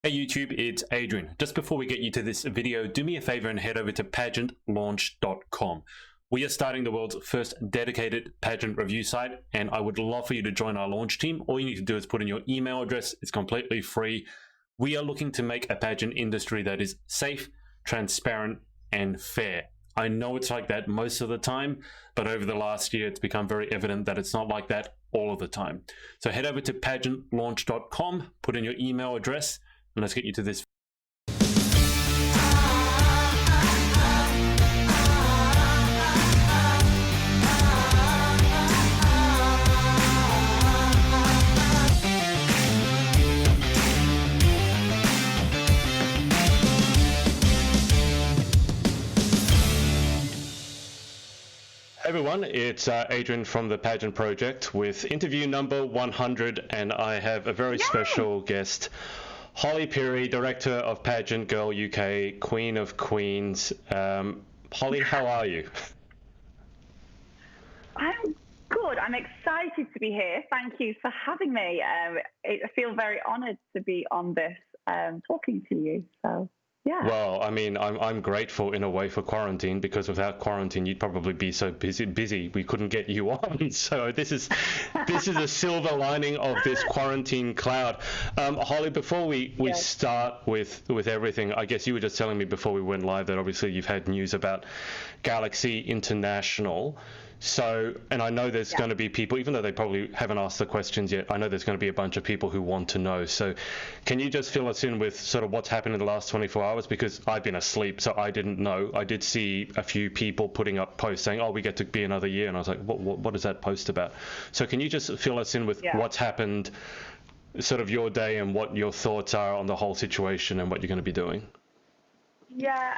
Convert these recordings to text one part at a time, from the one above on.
Hey YouTube, it's Adrian. Just before we get you to this video, do me a favor and head over to pageantlaunch.com. We are starting the world's first dedicated pageant review site, and I would love for you to join our launch team. All you need to do is put in your email address. It's completely free. We are looking to make a pageant industry that is safe, transparent, and fair. I know it's like that most of the time, but over the last year, it's become very evident that it's not like that all of the time. So head over to pageantlaunch.com, put in your email address, and let's get you to this. Hey everyone, it's Adrian from the Pageant Project with interview number 100, and I have a very special guest, Holly Pirrie, Director of Pageant Girl UK, Queen of Queens. Holly, how are you? I'm good. I'm excited to be here. Thank you for having me. I feel very honoured to be on this, talking to you. So, yeah. Well, I mean, I'm grateful in a way for quarantine, because without quarantine, you'd probably be so busy we couldn't get you on. So this is a silver lining of this quarantine cloud. Holly, before we start with everything, I guess you were just telling me before we went live that obviously you've had news about Galaxy International. So, and I know there's going to be people, even though they probably haven't asked the questions yet, I know there's going to be a bunch of people who want to know. So can you just fill us in with sort of what's happened in the last 24 hours? Because I've been asleep, so I didn't know. I did see a few people putting up posts saying, oh, we get to be another year. And I was like, what is that post about? So can you just fill us in with what's happened, sort of your day, and what your thoughts are on the whole situation and what you're going to be doing? Yeah,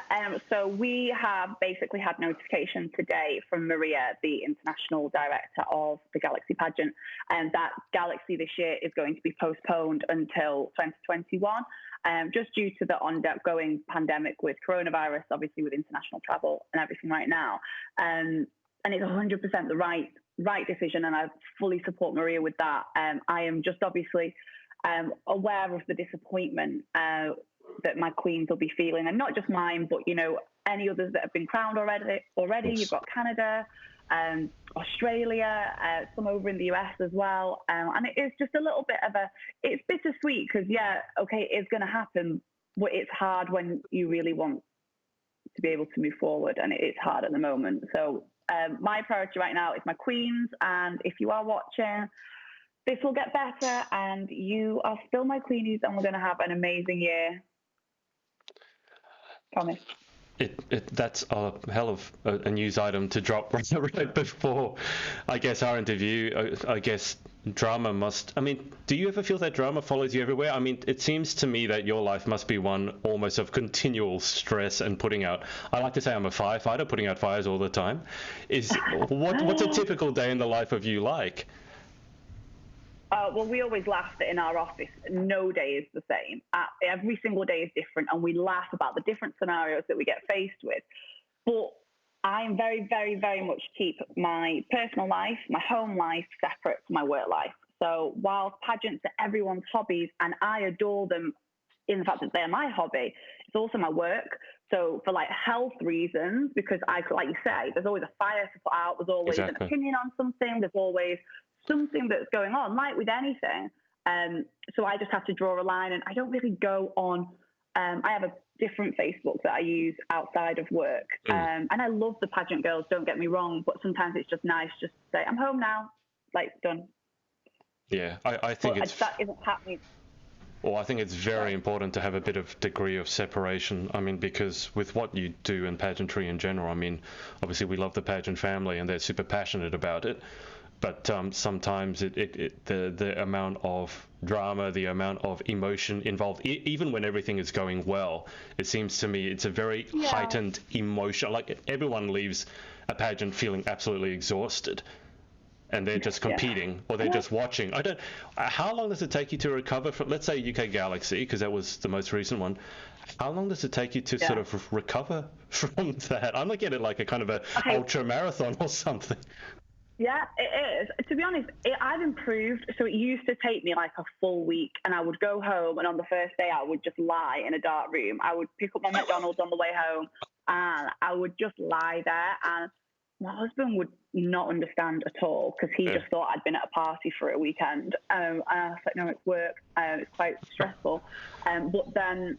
so we have basically had notification today from Maria, the international director of the Galaxy pageant, and that Galaxy this year is going to be postponed until 2021, just due to the ongoing pandemic with coronavirus, obviously with international travel and everything right now. And it's 100% the right decision, and I fully support Maria with that. I am just obviously aware of the disappointment that my queens will be feeling, and not just mine, but any others that have been crowned already. You've got Canada, Australia, some over in the US as well, and it is just a little bit of it's bittersweet, because it's going to happen, but it's hard when you really want to be able to move forward, and it's hard at the moment. So my priority right now is my queens, and if you are watching, this will get better, and you are still my queenies, and we're going to have an amazing year. Promise. That's a hell of a news item to drop right before, I guess, our interview. I guess drama must. I mean, do you ever feel that drama follows you everywhere? I mean, it seems to me that your life must be one almost of continual stress and putting out. I like to say I'm a firefighter, putting out fires all the time. What's a typical day in the life of you like? Well, we always laugh that in our office, no day is the same. Every single day is different, and we laugh about the different scenarios that we get faced with. But I'm very, very, very much keep my personal life, my home life, separate from my work life. So while pageants are everyone's hobbies, and I adore them in the fact that they're my hobby, it's also my work. So for health reasons, because like you say, there's always a fire to put out, there's always an opinion on something, there's always something that's going on, like with anything. So I just have to draw a line, and I don't really go on. I have a different Facebook that I use outside of work. And I love the pageant girls, don't get me wrong, but sometimes it's just nice just to say, I'm home now, done. Yeah, I think that isn't happening. Well, I think it's very important to have a bit of degree of separation. I mean, because with what you do in pageantry in general, I mean, obviously we love the pageant family and they're super passionate about it. But sometimes the amount of drama, the amount of emotion involved, even when everything is going well, it seems to me it's a very heightened emotion. Like everyone leaves a pageant feeling absolutely exhausted, and they're just competing or they're just watching. How long does it take you to recover from, let's say, UK Galaxy, because that was the most recent one? How long does it take you to sort of recover from that? I'm looking at it like a kind of a ultra marathon or something. Yeah, it is. To be honest, I've improved. So it used to take me like a full week, and I would go home, and on the first day, I would just lie in a dark room. I would pick up my McDonald's on the way home, and I would just lie there. And my husband would not understand at all because he Yeah. just thought I'd been at a party for a weekend. And I was like, no, it's work. It's quite stressful. But then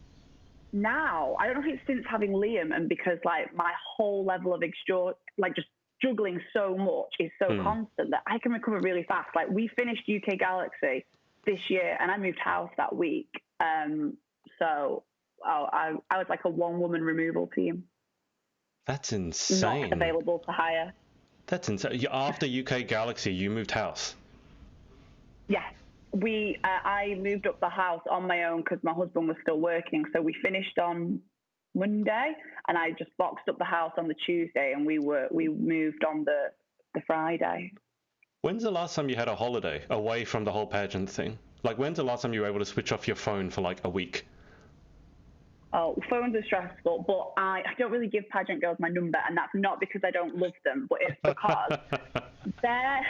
now, I don't know if it's since having Liam and because like my whole level of just juggling so much is so constant that I can recover really fast. Like we finished UK Galaxy this year and I moved house that week. I was like a one-woman removal team, That's not insane. available to hire. That's insane. After UK Galaxy, you moved house. Yes. I moved up the house on my own because my husband was still working. So we finished on Monday, and I just boxed up the house on the Tuesday, and we moved on the Friday. When's the last time you had a holiday away from the whole pageant thing? Like, when's the last time you were able to switch off your phone for like a week? Oh, phones are stressful, but I don't really give pageant girls my number, and that's not because I don't love them, but it's because they're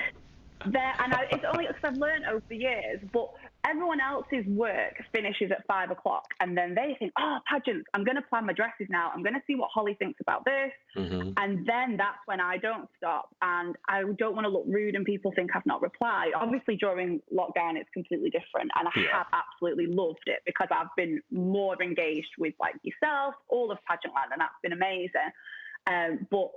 it's only because I've learned over the years, but everyone else's work finishes at 5 o'clock, and then they think, oh, pageants, I'm going to plan my dresses now. I'm going to see what Holly thinks about this. Mm-hmm. And then that's when I don't stop, and I don't want to look rude and people think I've not replied. Obviously, during lockdown, it's completely different, and I have absolutely loved it because I've been more engaged with like yourself, all of Pageantland, and that's been amazing. But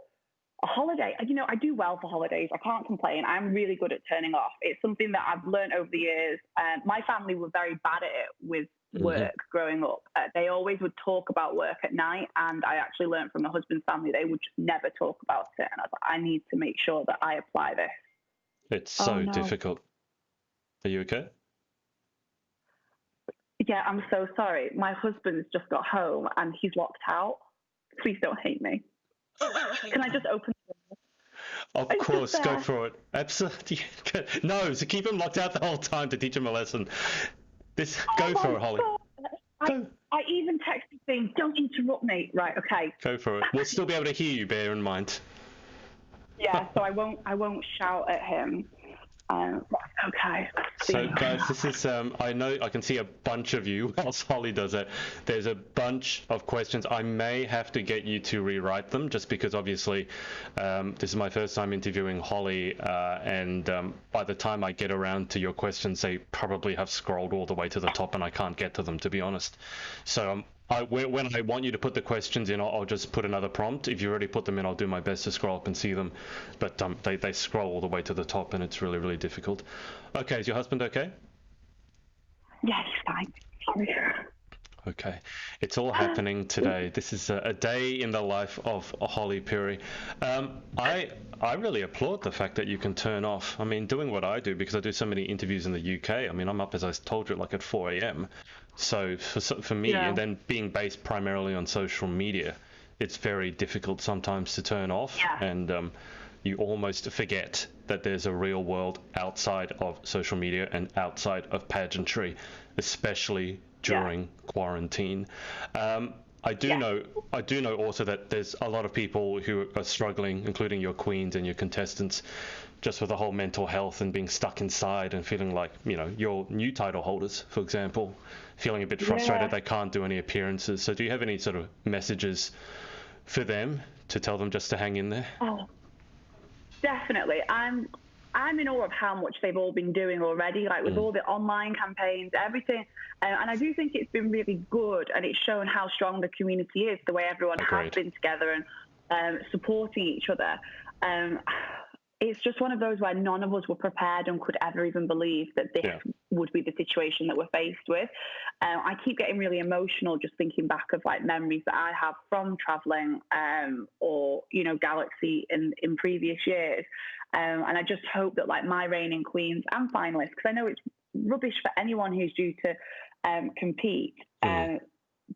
a holiday, I do well for holidays. I can't complain. I'm really good at turning off. It's something that I've learned over the years. My family were very bad at it with work growing up. They always would talk about work at night, and I actually learned from my husband's family they would just never talk about it. And I was like, I need to make sure that I apply this. It's so difficult. Are you okay? Yeah, I'm so sorry. My husband's just got home and he's locked out. Please don't hate me. Can I just open the door? Of course, go for it. Absolutely. No, so keep him locked out the whole time to teach him a lesson. Go for it, Holly. I even texted saying, don't interrupt me. Right, okay. Go for it. We'll still be able to hear you, bear in mind. Yeah, so I won't shout at him. Okay. So guys, this is I know I can see a bunch of you whilst Holly does it. There's a bunch of questions. I may have to get you to rewrite them just because obviously this is my first time interviewing Holly, and by the time I get around to your questions, they probably have scrolled all the way to the top and I can't get to them, to be honest. So when I want you to put the questions in, I'll just put another prompt. If you already put them in, I'll do my best to scroll up and see them. But they scroll all the way to the top, and it's really, really difficult. Okay, is your husband okay? Yeah, he's fine. Sorry. Okay, it's all happening today. This is a day in the life of Holly Pirrie. I really applaud the fact that you can turn off. I mean, doing what I do, because I do so many interviews in the UK. I mean, I'm up, as I told you, like at 4 a.m. So for me, and then being based primarily on social media, it's very difficult sometimes to turn off, and you almost forget that there's a real world outside of social media and outside of pageantry, especially during quarantine. I do know also that there's a lot of people who are struggling, including your queens and your contestants, just with the whole mental health and being stuck inside and feeling like, your new title holders, for example, feeling a bit frustrated they can't do any appearances. So do you have any sort of messages for them to tell them just to hang in there? Oh, definitely. I'm in awe of how much they've all been doing already, like with all the online campaigns, everything. And I do think it's been really good, and it's shown how strong the community is, the way everyone has been together and supporting each other. It's just one of those where none of us were prepared and could ever even believe that this would be the situation that we're faced with. I keep getting really emotional just thinking back of like memories that I have from traveling or, Galaxy in previous years. And I just hope that like my reigning queens and finalists, because I know it's rubbish for anyone who's due to compete,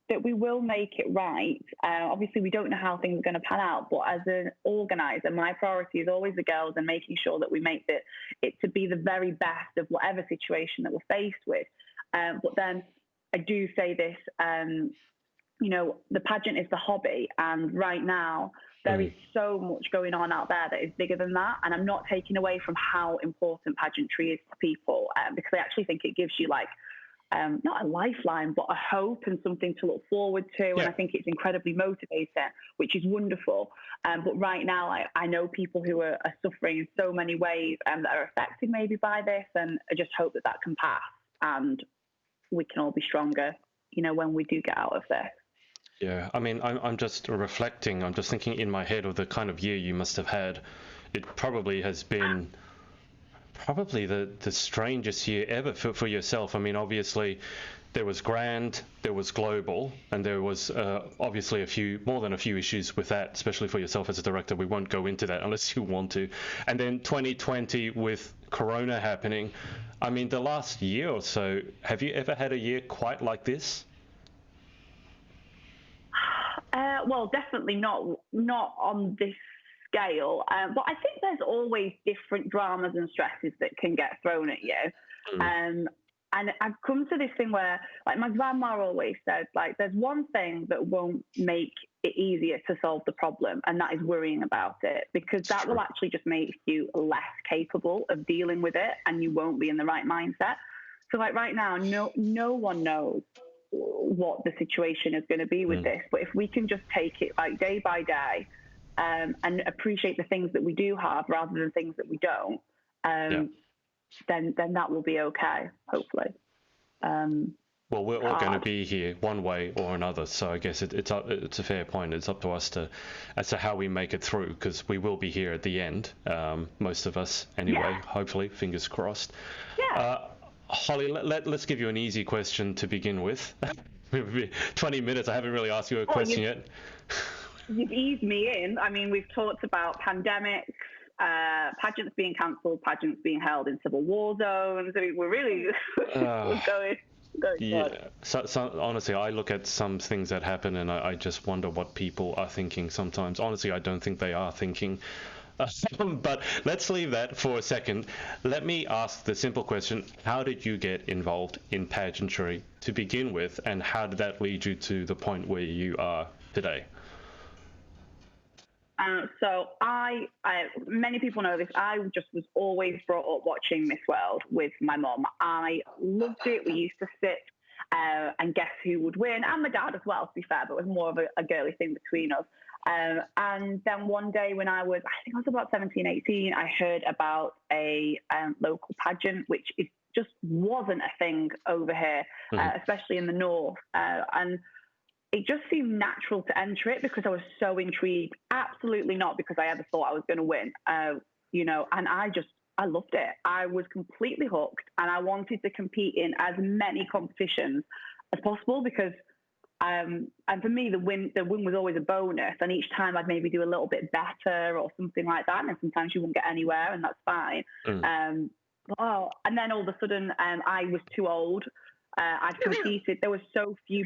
that we will make it right. Obviously, we don't know how things are going to pan out, but as an organizer, my priority is always the girls and making sure that we make it to be the very best of whatever situation that we're faced with. But then I do say this, the pageant is the hobby, and right now there is so much going on out there that is bigger than that. And I'm not taking away from how important pageantry is to people, because I actually think it gives you like, not a lifeline, but a hope and something to look forward to. Yeah. And I think it's incredibly motivating, which is wonderful. But right now, I know people who are suffering in so many ways that are affected maybe by this, and I just hope that can pass and we can all be stronger, when we do get out of this. Yeah, I mean, I'm just reflecting. I'm just thinking in my head of the kind of year you must have had. It probably has been the strangest year ever for yourself. I mean, obviously, there was grand, there was global, and there was obviously more than a few issues with that, especially for yourself as a director. We won't go into that unless you want to. And then 2020 with Corona happening. I mean, the last year or so, have you ever had a year quite like this? Well, definitely not on this scale. But I think there's always different dramas and stresses that can get thrown at you. And I've come to this thing where, like, my grandma always said, like, there's one thing that won't make it easier to solve the problem, and that is worrying about it, because that will actually just make you less capable of dealing with it, and you won't be in the right mindset. So, like, right now, no one knows what the situation is going to be with this, but if we can just take it like day by day, and appreciate the things that we do have rather than things that we don't, then that will be okay, hopefully. Well, we're all going to be here one way or another, so I guess it's a fair point. It's up to us as to how we make it through, because we will be here at the end, most of us anyway. Hopefully, fingers crossed. Holly, let's give you an easy question to begin with. 20 minutes. I haven't really asked you a question yet. You've eased me in. I mean, we've talked about pandemics, pageants being cancelled, pageants being held in civil war zones. I mean, we're really going. Yeah. So honestly, I look at some things that happen and I just wonder what people are thinking sometimes. Honestly, I don't think they are thinking. But let's leave that for a second. Let me ask the simple question: how did you get involved in pageantry to begin with, and how did that lead you to the point where you are today? So many people know this, I just was always brought up watching Miss World with my mum. I loved it. We used to sit and guess who would win, and my dad as well, to be fair, but it was more of a girly thing between us. And then one day when I think I was about 17, 18, I heard about a local pageant, which just wasn't a thing over here, especially in the north. And it just seemed natural to enter it because I was so intrigued. Absolutely not because I ever thought I was going to win, and I loved it. I was completely hooked, and I wanted to compete in as many competitions as possible because, and for me, the win was always a bonus. And each time I'd maybe do a little bit better or something like that. And sometimes you wouldn't get anywhere, and that's fine. And then all of a sudden, I was too old. I'd competed. There were so few,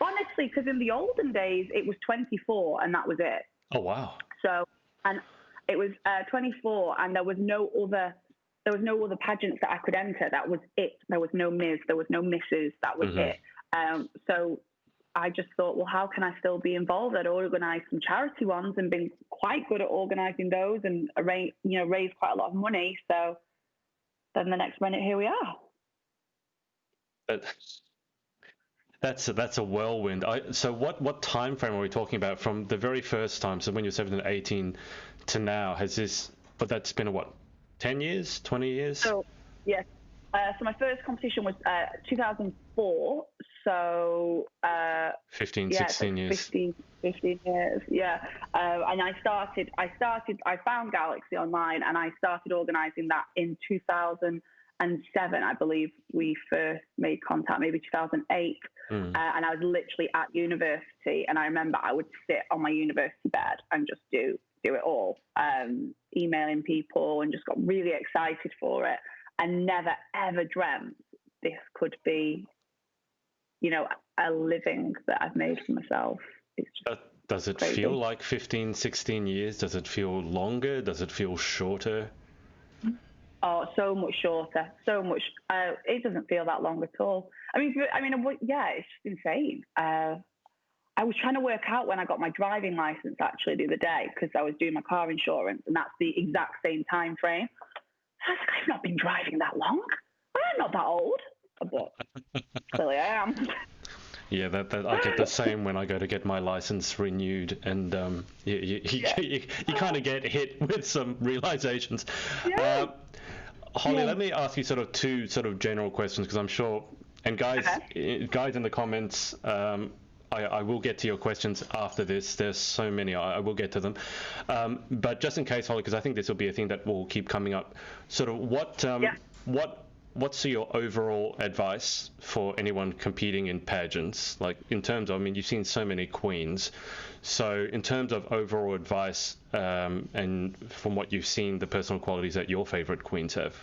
honestly, because in the olden days it was 24 and that was it. Oh wow! So, and it was 24, and there was no other pageants that I could enter. That was it. There was no Ms. There was no Mrs. That was it. So I just thought, well, how can I still be involved? I'd organised some charity ones and been quite good at organising those and raised quite a lot of money. So then the next minute, here we are. That's a whirlwind. So what time frame are we talking about from the very first time? So when you're 17, 18 to now, but that's been 10 years, 20 years? So, yes. So my first competition was 2004. So 16 years. 15 years, yeah. And I found Galaxy online and I started organising that in 2007, I believe we first made contact, maybe 2008. And I was literally at university, and I remember I would sit on my university bed and just do it all, emailing people, and just got really excited for it, and never ever dreamt this could be, a living that I've made for myself. It's just does it crazy. Feel like 15, 16 years? Does it feel longer? Does it feel shorter? Oh, so much shorter. So much. It doesn't feel that long at all. I mean, yeah, it's just insane. I was trying to work out when I got my driving license actually the other day, because I was doing my car insurance, and that's the exact same time frame. I was like, I've not been driving that long. I'm not that old, but clearly I am. Yeah, that I get the same when I go to get my license renewed, and you kind of get hit with some realizations. Yeah. Holly, let me ask you sort of two sort of general questions, because I'm sure, and guys in the comments, I will get to your questions after this. There's so many, I will get to them. But just in case, Holly, because I think this will be a thing that will keep coming up. Sort of what's your overall advice for anyone competing in pageants? Like in terms of, I mean, you've seen so many queens. So in terms of overall advice, and from what you've seen, the personal qualities that your favorite queens have,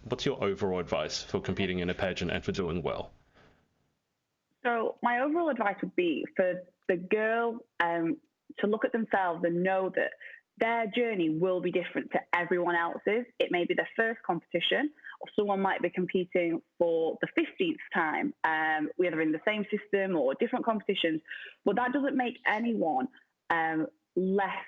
what's your overall advice for competing in a pageant and for doing well? So my overall advice would be for the girl to look at themselves and know that their journey will be different to everyone else's. It may be their first competition, or someone might be competing for the 15th time, whether in the same system or different competitions. But that doesn't make anyone less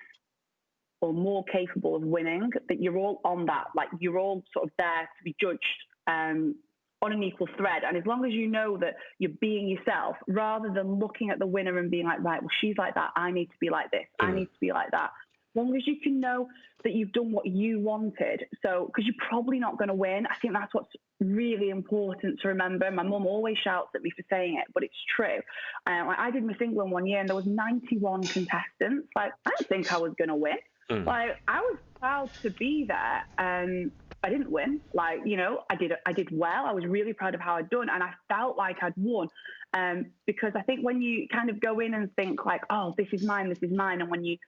or more capable of winning. That you're all on that, like you're all sort of there to be judged on an equal thread. And as long as you know that you're being yourself, rather than looking at the winner and being like, right, well, she's like that, I need to be like this, I need to be like that. As long as you can know that you've done what you wanted. So, because you're probably not going to win. I think that's what's really important to remember. My mum always shouts at me for saying it, but it's true. Like I did Miss England one year and there was 91 contestants. Like, I didn't think I was going to win. Like, I was proud to be there. I didn't win. Like, you know, I did well. I was really proud of how I'd done, and I felt like I'd won. Because I think when you kind of go in and think like, oh, this is mine, and when you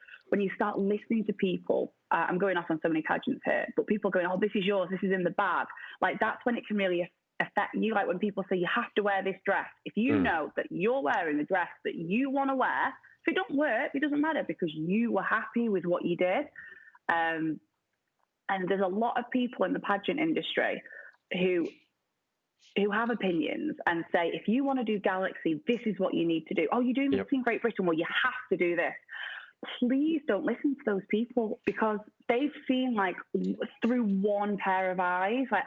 start listening to people, I'm going off on so many tangents here, but people going, oh, this is yours, this is in the bag. Like, that's when it can really affect you. Like when people say you have to wear this dress, if you know that you're wearing the dress that you want to wear, if it don't work, it doesn't matter, because you were happy with what you did. And there's a lot of people in the pageant industry who have opinions and say, if you want to do Galaxy, this is what you need to do. Oh, you're doing Miss Great Britain, well, you have to do this. Please don't listen to those people, because they've seen like through one pair of eyes. Like,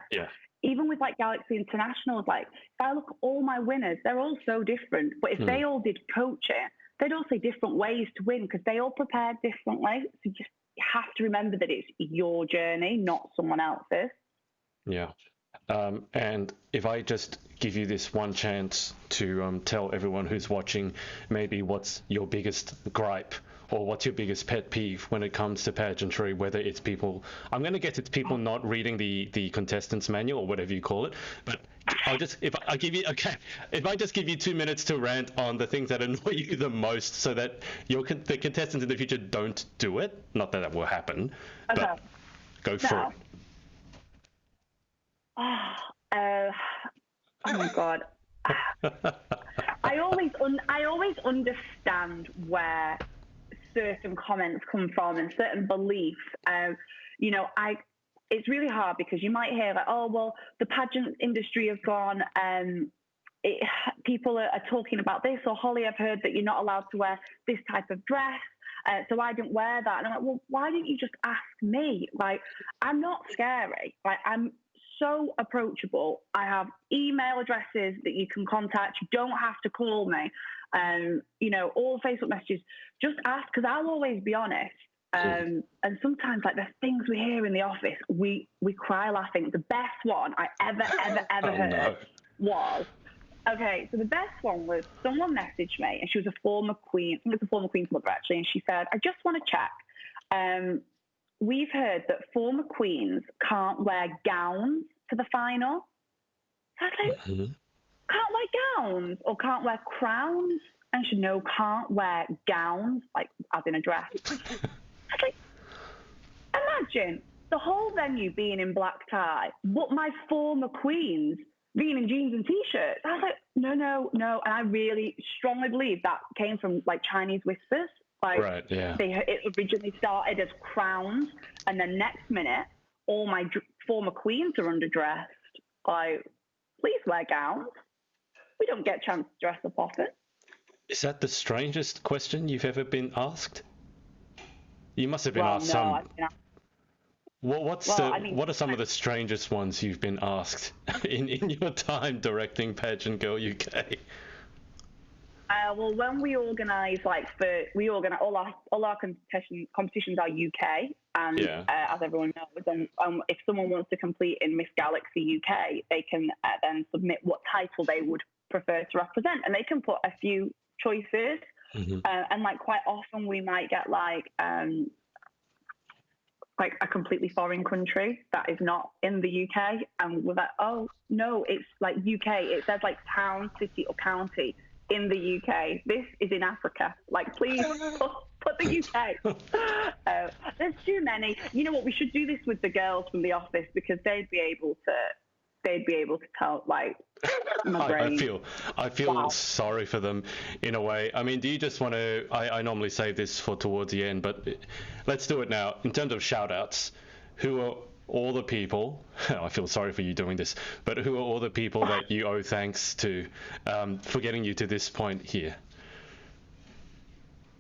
even with like Galaxy Internationals, like if I look at all my winners, they're all so different. But if they all did coaching, they'd all say different ways to win, because they all prepared differently. So you have to remember that it's your journey, not someone else's. Yeah. And if I just give you this one chance to tell everyone who's watching maybe what's your biggest gripe or what's your biggest pet peeve when it comes to pageantry, whether it's people, I'm going to guess it's people not reading the contestants manual or whatever you call it, but if I just give you 2 minutes to rant on the things that annoy you the most, so that the contestants in the future don't do it, not that will happen, but go for it. Oh my God. I always understand where certain comments come from and certain beliefs. You know, it's really hard, because you might hear like, oh, well, the pageant industry has gone, people are talking about this, or Holly, I've heard that you're not allowed to wear this type of dress. So I didn't wear that. And I'm like, well, why didn't you just ask me? Like, I'm not scary. Like, I'm so approachable. I have email addresses that you can contact. You don't have to call me. You know, all Facebook messages, just ask, because I'll always be honest. And sometimes, like, there's things we hear in the office, we cry laughing. The best one I ever heard was, okay, so the best one was someone messaged me, and she was a former queen. I think it was a former queen's mother, actually, and she said, I just want to check. We've heard that former queens can't wear gowns to the final. So I was like, can't wear gowns or can't wear crowns? And she said, no, can't wear gowns, like as in a dress. I was like, imagine the whole venue being in black tie, but my former queens being in jeans and T-shirts. I was like, no. And I really strongly believe that came from like Chinese whispers. Like, it originally started as crowns, and then next minute, all my former queens are underdressed. Like, please wear gowns. We don't get a chance to dress up often. Is that the strangest question you've ever been asked? You must have been Well, asked no, some. I've been. Well, Well, I mean, what are some of the strangest ones you've been asked in your time directing Pageant Girl UK? well, when we organise, we organise all our competitions are UK, and Yeah. as everyone knows, and if someone wants to compete in Miss Galaxy UK, they can then submit what title they would prefer to represent, and they can put a few choices, Hmm. and like quite often we might get like a completely foreign country that is not in the UK, and we're like, oh no, it's like UK. It says like town, city, or county in the UK. This is in Africa. Like, please put the UK. There's too many. You know what? We should do this with the girls from the office because they'd be able to tell like my I brain. feel Wow. sorry for them in a way. I mean, do you just want to? I normally save this for towards the end, but let's do it now. In terms of shout outs, who are all the people? I feel sorry for you doing this, but who are all the people that you owe thanks to for getting you to this point here?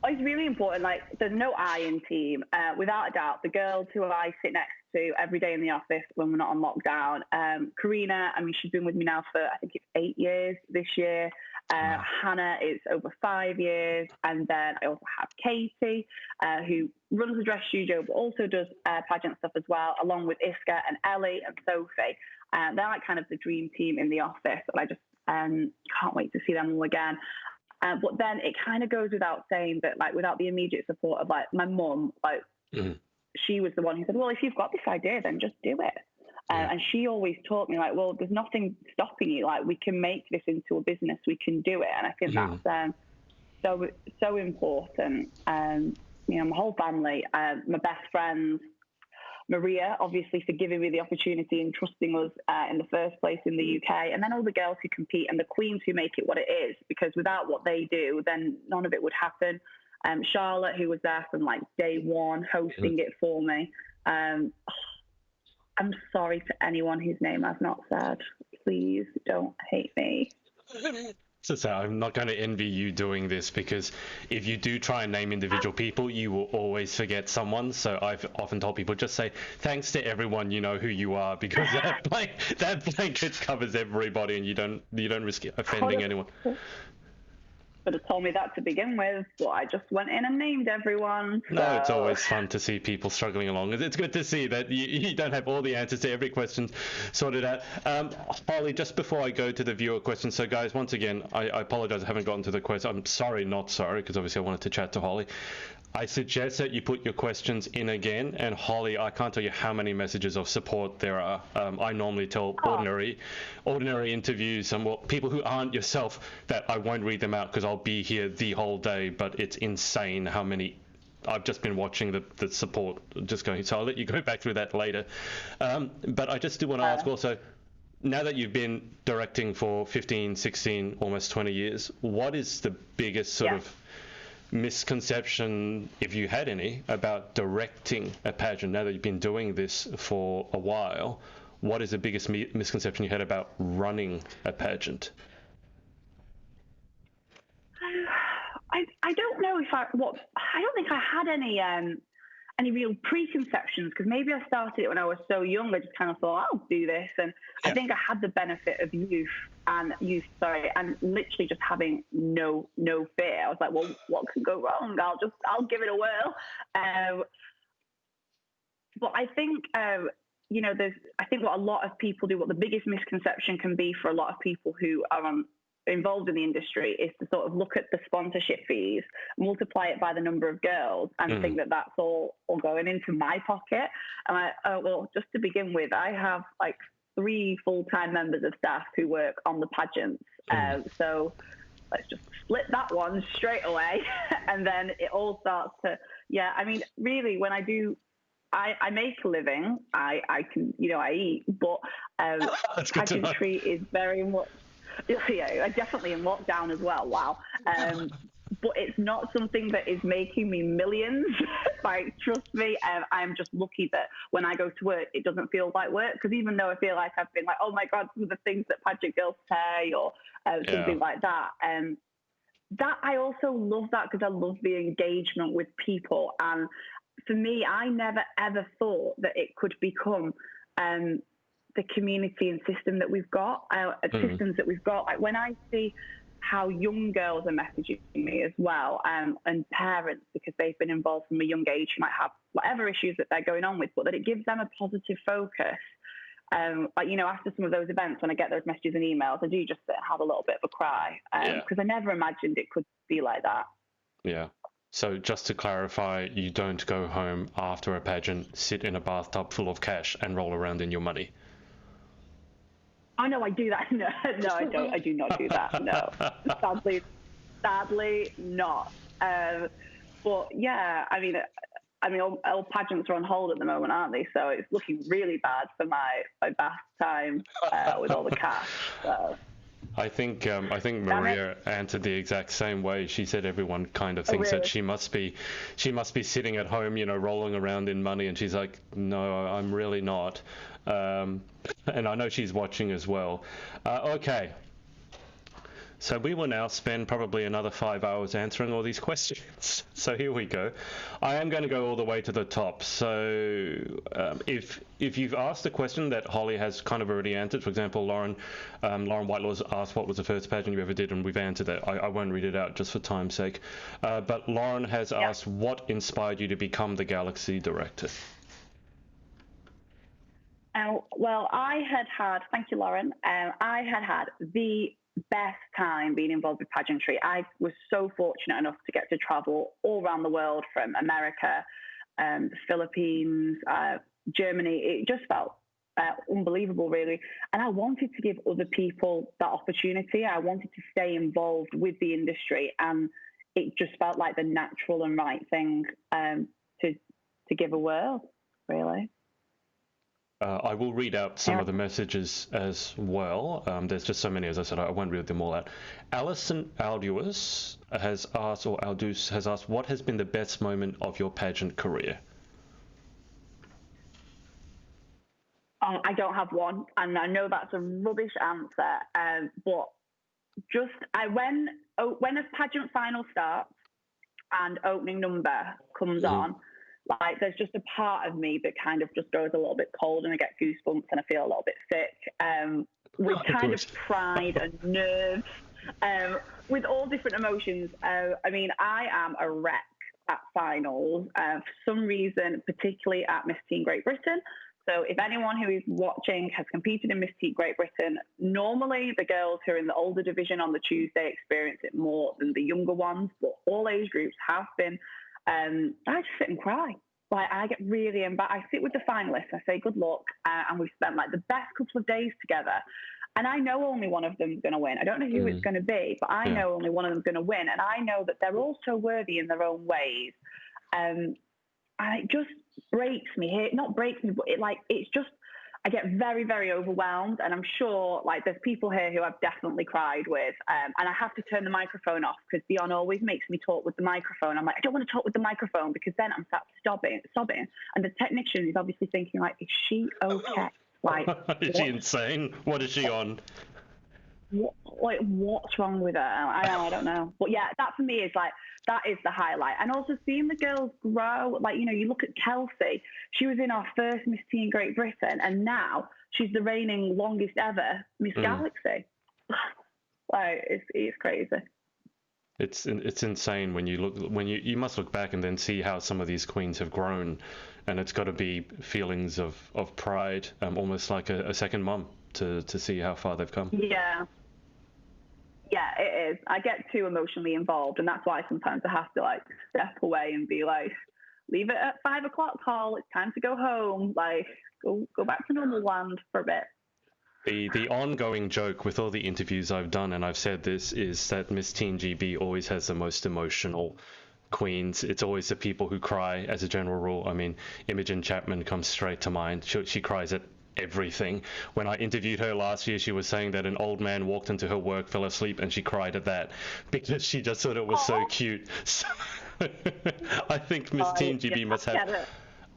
It's really important. Like, there's no I in team. Without a doubt, the girls who I sit next to every day in the office when we're not on lockdown. Karina, I mean, she's been with me now for, I think it's 8 years this year. Wow. Hannah is over 5 years. And then I also have Katie, who runs the dress studio, but also does pageant stuff as well, along with Iska and Ellie and Sophie. They're like kind of the dream team in the office. And I just can't wait to see them all again. But then it kind of goes without saying that, like, without the immediate support of like my mum, like she was the one who said, "Well, if you've got this idea, then just do it." Yeah. And she always taught me, like, "Well, there's nothing stopping you. Like, we can make this into a business. We can do it." And I think that's so important. My whole family, my best friends. Maria, obviously, for giving me the opportunity and trusting us in the first place in the UK, and then all the girls who compete and the queens who make it what it is, because without what they do, then none of it would happen. Charlotte, who was there from like day one, hosting it for me. I'm sorry to anyone whose name I've not said. Please don't hate me. So say I'm not going to envy you doing this because if you do try and name individual people, you will always forget someone. So I've often told people just say thanks to everyone you know who you are because that blanket covers everybody and you don't risk offending anyone. Could have told me that to begin with, but I just went in and named everyone. So. No, it's always fun to see people struggling along. It's good to see that you don't have all the answers to every question sorted out. Holly, just before I go to the viewer questions, so guys, once again, I apologize I haven't gotten to the question. I'm sorry, not sorry, because obviously I wanted to chat to Holly. I suggest that you put your questions in again, and Holly, I can't tell you how many messages of support there are. I normally tell ordinary interviews and people who aren't yourself that I won't read them out because I'll be here the whole day, but it's insane how many I've just been watching the support just going, so I'll let you go back through that later. But I just do want to ask also, now that you've been directing for 15, 16, almost 20 years, what is the biggest sort of misconception, if you had any, about directing a pageant now that you've been doing this for a while? What is the biggest misconception you had about running a pageant? I don't know if I don't think I had any real preconceptions because maybe I started it when I was so young. I just kind of thought I'll do this, and I think I had the benefit of youth and literally just having no fear. I was like, well, what could go wrong? I'll give it a whirl. But I think I think what a lot of people do, what the biggest misconception can be for a lot of people who are involved in the industry is to sort of look at the sponsorship fees, multiply it by the number of girls, and think that that's all going into my pocket. And well, just to begin with, I have like 3 full-time members of staff who work on the pageants. So let's just split that one straight away, and then it all starts to. Yeah, I mean, really, when I do. I make a living. I can, I eat, but pageantry is very much. Yeah, definitely in lockdown as well. Wow. But it's not something that is making me millions. Like, trust me, I'm just lucky that when I go to work, it doesn't feel like work. Because even though I feel like I've been like, oh my God, some of the things that pageant girls say or something like that, that I also love that because I love the engagement with people. And for me, I never ever thought that it could become the community and system that we've got, systems that we've got. Like when I see how young girls are messaging me as well, and parents, because they've been involved from a young age, who might have whatever issues that they're going on with, but that it gives them a positive focus. Like, you know, after some of those events, when I get those messages and emails, I do just sit and have a little bit of a cry, because I never imagined it could be like that. Yeah. So just to clarify, you don't go home after a pageant, sit in a bathtub full of cash and roll around in your money? Oh, no, I do that. No, I don't. I do not do that. No, sadly not. But yeah, I mean, all pageants are on hold at the moment, aren't they? So it's looking really bad for my bath time with all the cash. So. I think Maria answered the exact same way. She said everyone kind of thinks that she must be sitting at home, you know, rolling around in money, and she's like, no, I'm really not. And I know she's watching as well. Okay. So we will now spend probably another 5 hours answering all these questions. So here we go. I am going to go all the way to the top. So if you've asked a question that Holly has kind of already answered, for example, Lauren Whitelaw's asked what was the first pageant you ever did, and we've answered that. I won't read it out just for time's sake. But Lauren has asked, what inspired you to become the Galaxy director? Well, thank you, Lauren. I had the best time being involved with pageantry. I was so fortunate enough to get to travel all around the world, from America, the Philippines, Germany. It just felt unbelievable, really. And I wanted to give other people that opportunity. I wanted to stay involved with the industry, and it just felt like the natural and right thing to give a whirl, really. I will read out some of the messages as well. There's just so many, as I said, I won't read them all out. Alison Alduus has asked, what has been the best moment of your pageant career? I don't have one, and I know that's a rubbish answer, but just when a pageant final starts and opening number comes on, like, there's just a part of me that kind of just goes a little bit cold, and I get goosebumps and I feel a little bit sick, with kind of pride and nerves, with all different emotions. I mean, I am a wreck at finals for some reason, particularly at Miss Teen Great Britain. So if anyone who is watching has competed in Miss Teen Great Britain, normally the girls who are in the older division on the Tuesday experience it more than the younger ones, but all age groups have been. I just sit and cry. Like, I get really embarrassed. I sit with the finalists, I say good luck, and we've spent like the best couple of days together. And I know only one of them's going to win. I don't know who it's going to be, but I know only one of them's going to win. And I know that they're all so worthy in their own ways. And it just breaks me. Not breaks me, but it's just, I get very, very overwhelmed, and I'm sure like there's people here who I've definitely cried with, and I have to turn the microphone off because Dion always makes me talk with the microphone. I'm like, I don't want to talk with the microphone because then I'm sobbing, and the technician is obviously thinking like, is she okay? Like, is she insane? What is she on? What's wrong with her? I don't know. But yeah, that for me is like, that is the highlight. And also seeing the girls grow, like, you know, you look at Kelsey, she was in our first Miss Teen Great Britain, and now she's the reigning longest ever Miss Galaxy. Like, it's crazy. It's insane when you must look back and then see how some of these queens have grown, and it's got to be feelings of pride, almost like a second mum to see how far they've come. Yeah, it is. I get too emotionally involved, and that's why sometimes I have to like step away and be like, leave it at 5 o'clock, Paul. It's time to go home. Like, go back to normal land for a bit. The ongoing joke with all the interviews I've done, and I've said this, is that Miss Teen GB always has the most emotional queens. It's always the people who cry, as a general rule. I mean, Imogen Chapman comes straight to mind. She cries at everything. When I interviewed her last year, she was saying that an old man walked into her work, fell asleep, and she cried at that because she just thought it was so cute. So I think Miss Teen GB must have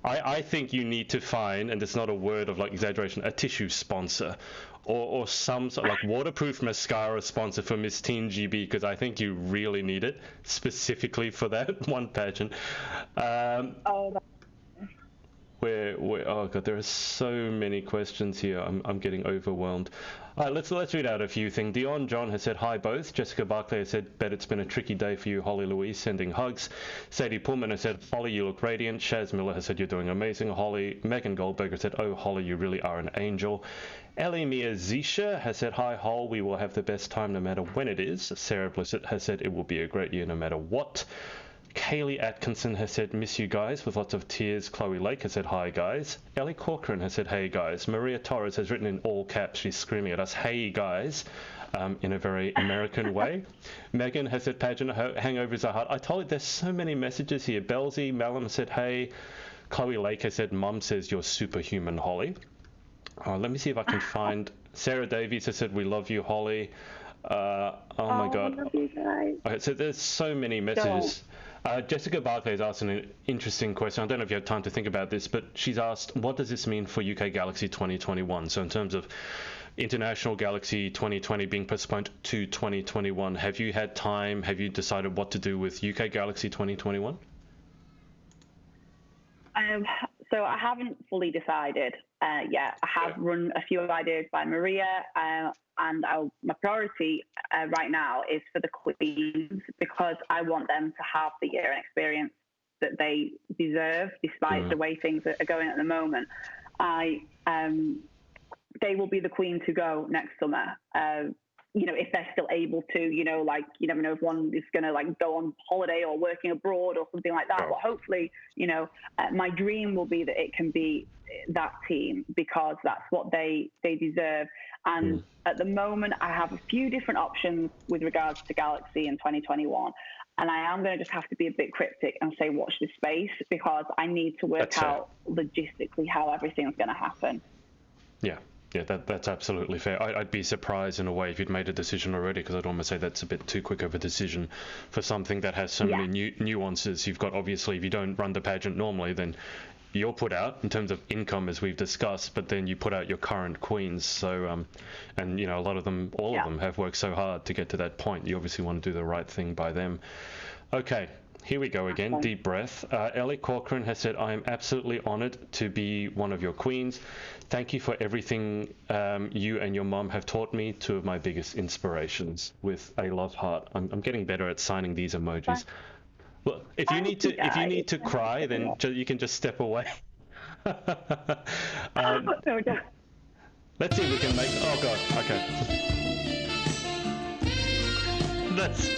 I think you need to find, and it's not a word of like exaggeration, a tissue sponsor, or some sort of like waterproof mascara sponsor for Miss Teen GB, because I think you really need it specifically for that one pageant. Oh, Where oh god, there are so many questions here. I'm getting overwhelmed. All right, let's read out a few things. Dion John has said hi both. Jessica Barclay has said, bet it's been a tricky day for you. Holly Louise sending hugs. Sadie Pullman has said, Holly, you look radiant. Shaz Miller has said, you're doing amazing. Holly. Megan Goldberger said, oh Holly, you really are an angel. Ellie Mia Zisha has said, hi Hol, we will have the best time no matter when it is. Sarah Blissett has said, it will be a great year no matter what. Kaylee Atkinson has said, miss you guys, with lots of tears. Chloe Lake has said, hi guys. Ellie Corcoran has said, hey guys. Maria Torres has written in all caps, she's screaming at us, hey guys, in a very American way. Megan has said, pageant hangovers are hard. I told you, there's so many messages here. Belzy Malum has said, hey. Chloe Lake has said, mum says you're superhuman, Holly. Let me see if I can find. Sarah Davies has said, we love you, Holly. Oh my god. I love you guys. Okay, so there's so many messages. Jessica Barclay has asked an interesting question. I don't know if you have time to think about this, but she's asked, what does this mean for UK Galaxy 2021? So in terms of International Galaxy 2020 being postponed to 2021, have you had time? Have you decided what to do with UK Galaxy 2021? So I haven't fully decided yet. I have run a few ideas by Maria, and my priority right now is for the Queens, because I want them to have the year and experience that they deserve, despite the way things are going at the moment. They will be the Queen to go next summer. If they're still able to, like, you never know if one is going to like go on holiday or working abroad or something like that. But hopefully, my dream will be that it can be that team, because that's what they deserve. And at the moment, I have a few different options with regards to Galaxy in 2021. And I am going to just have to be a bit cryptic and say, watch this space, because I need to work out logistically how everything's going to happen. Yeah. Yeah, that's absolutely fair. I'd be surprised in a way if you'd made a decision already, because I'd almost say that's a bit too quick of a decision for something that has so many nuances. You've got, obviously, if you don't run the pageant normally, then you're put out in terms of income, as we've discussed, but then you put out your current queens. So, and, a lot of them, all of them have worked so hard to get to that point. You obviously want to do the right thing by them. Okay. Here we go again, deep breath. Ellie Corcoran has said, I am absolutely honoured to be one of your queens. Thank you for everything you and your mum have taught me, two of my biggest inspirations, with a love heart. I'm getting better at signing these emojis. Well, if you need to cry, then you can just step away. Let's see if we can make, oh god, okay. That's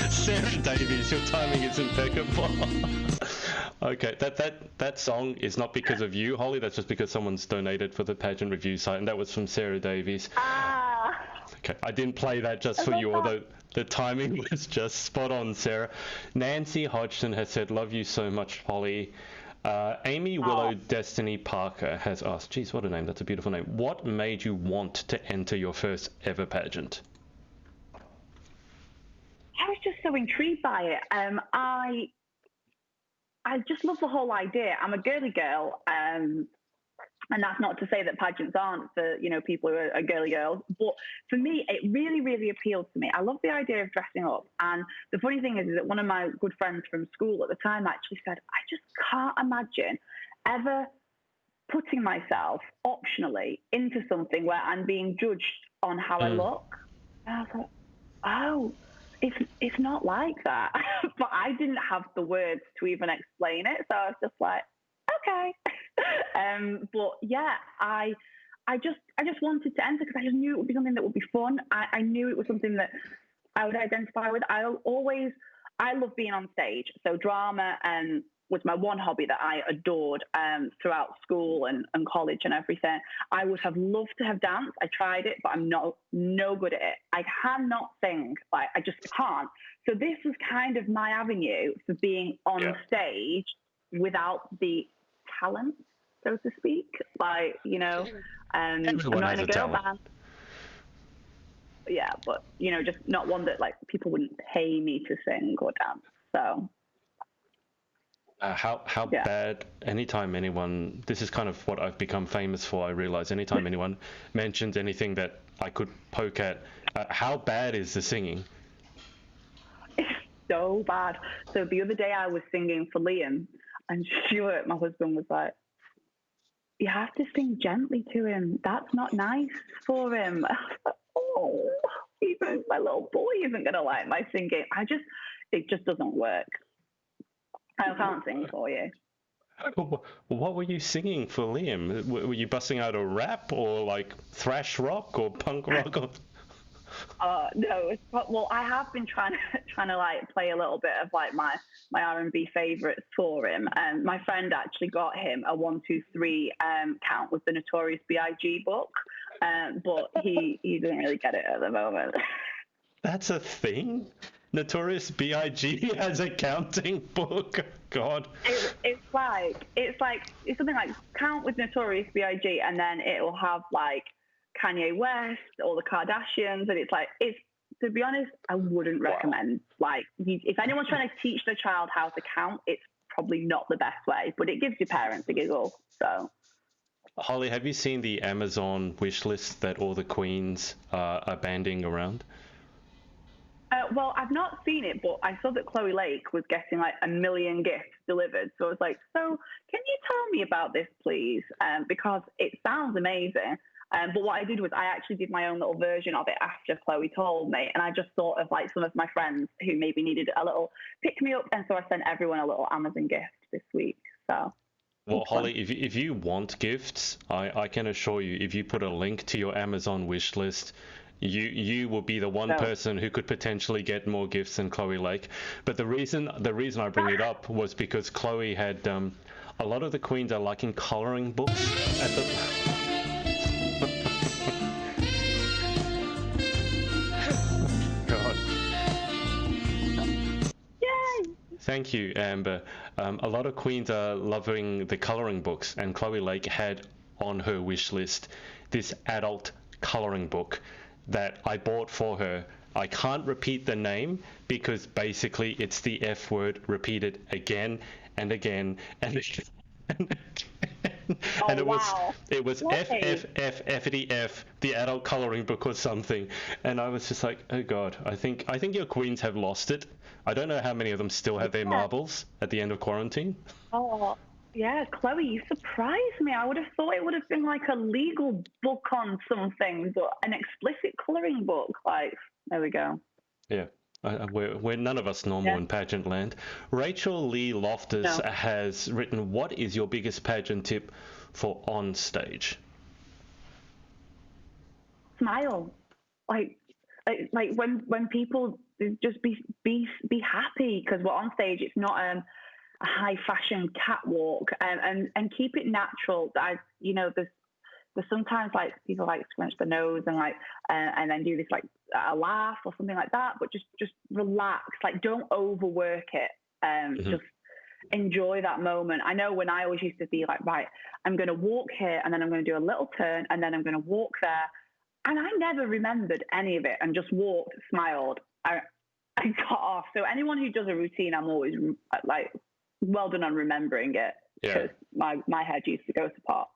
Sarah Davies, your timing is impeccable. Okay, that song is not because of you, Holly, that's just because someone's donated for the pageant review site, and that was from Sarah Davies. Okay, I didn't play that just for you, although the timing was just spot on, Sarah. Nancy Hodgson has said, love you so much, Holly. Amy Willow Destiny Parker has asked, geez, what a name, that's a beautiful name. What made you want to enter your first ever pageant? I was just so intrigued by it. I just love the whole idea. I'm a girly girl, and that's not to say that pageants aren't for people who are girly girls. But for me, it really, really appealed to me. I love the idea of dressing up. And the funny thing is that one of my good friends from school at the time actually said, I just can't imagine ever putting myself optionally into something where I'm being judged on how I look. And I was like, oh. It's not like that. But I didn't have the words to even explain it, so I was just like, okay. But yeah, I just wanted to enter because I just knew it would be something that would be fun. I knew it was something that I would identify with. I love being on stage, so drama was my one hobby that I adored throughout school and college and everything. I would have loved to have danced. I tried it, but I'm no good at it. I cannot sing. Like, I just can't. So this was kind of my avenue for being on stage without the talent, so to speak. Like, I'm not in a girl band. Yeah, but, just not one that, like, people wouldn't pay me to sing or dance. So... How Yeah. bad? Anytime anyone, this is kind of what I've become famous for. I realize anytime anyone mentions anything that I could poke at, how bad is the singing? It's so bad. So the other day I was singing for Liam, and Stuart, my husband, was like, "You have to sing gently to him. That's not nice for him." I was like, "Oh, even my little boy isn't gonna like my singing." It just doesn't work. I can't sing for you. What were you singing for Liam? Were you busting out a rap or like thrash rock or punk rock? Or... No, well, I have been trying to like play a little bit of like my R&B favorites for him. And my friend actually got him a 1, 2, 3 count with the Notorious B.I.G. book, but he doesn't really get it at the moment. That's a thing? Notorious B.I.G. has a counting book? God. It's something like count with Notorious B.I.G. and then it'll have like Kanye West or the Kardashians, and it's to be honest, I wouldn't recommend. Like, if anyone's trying to teach their child how to count, it's probably not the best way, but it gives your parents a giggle. So, Holly, have you seen the Amazon wish list that all the queens are banding around? well, I've not seen it, but I saw that Chloe Lake was getting like 1 million gifts delivered. So I was like, so can you tell me about this, please? Because it sounds amazing. But what I did was I actually did my own little version of it after Chloe told me. And I just thought of like some of my friends who maybe needed a little pick me up. And so I sent everyone a little Amazon gift this week. So, Well, Holly, if you want gifts, I can assure you, if you put a link to your Amazon wish list, you will be the one person who could potentially get more gifts than Chloe Lake. But the reason I bring it up was because Chloe had a lot of the queens are liking coloring books at the. God. yay! Thank you, Amber. A lot of queens are loving the coloring books, and Chloe Lake had on her wish list this adult coloring book that I bought for her. I can't repeat the name because basically it's the F word repeated again and again and again. Oh, And wow. it was Why? F F F F F, the adult coloring book or something, and I was just like, oh God, I think your queens have lost it. I don't know how many of them still have their Yeah. marbles at the end of quarantine. Oh, yeah, Chloe, you surprised me. I would have thought it would have been like a legal book on something, but an explicit colouring book. Like, there we go. Yeah. We're none of us normal Yeah. in pageant land. Rachel Lee Loftus No. has written, what is your biggest pageant tip for on stage? Smile. Like, like when people just be happy because we're on stage. It's not a high fashion catwalk, and keep it natural. There's sometimes like people like scrunch their nose and like and then do this like a laugh or something like that, but just relax. Like, don't overwork it. Just enjoy that moment. I know when I always used to be like, right, I'm going to walk here and then I'm going to do a little turn and then I'm going to walk there, and I never remembered any of it and just walked, smiled, I got off. So anyone who does a routine, I'm always like, well done on remembering it, because my head used to go to pot.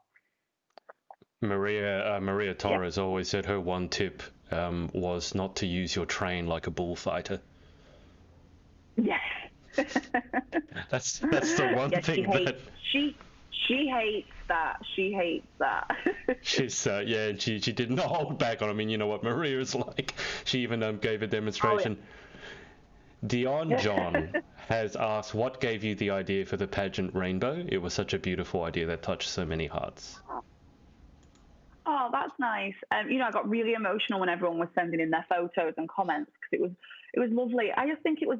Maria Torres always said her one tip was not to use your train like a bullfighter. Yes. That's the one thing that she hates that. She hates that. she's she did not hold back on. I mean, you know what Maria is like. She even gave a demonstration. Dion John has asked, what gave you the idea for the pageant rainbow? It was such a beautiful idea that touched so many hearts. Oh, that's nice. I got really emotional when everyone was sending in their photos and comments, because it was lovely. I just think it was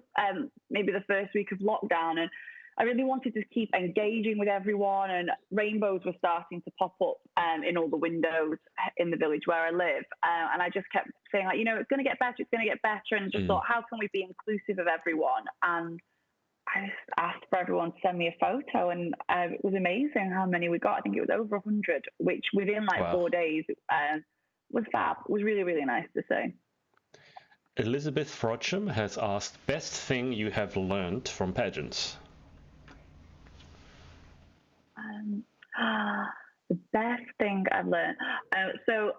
maybe the first week of lockdown, and I really wanted to keep engaging with everyone, and rainbows were starting to pop up in all the windows in the village where I live. And I just kept saying, like, it's going to get better, it's going to get better. And just thought, how can we be inclusive of everyone? And I just asked for everyone to send me a photo, and it was amazing how many we got. I think it was over 100, which within 4 days was fab. It was really, really nice to see. Elizabeth Frodsham has asked, best thing you have learned from pageants? The best thing I've learned. So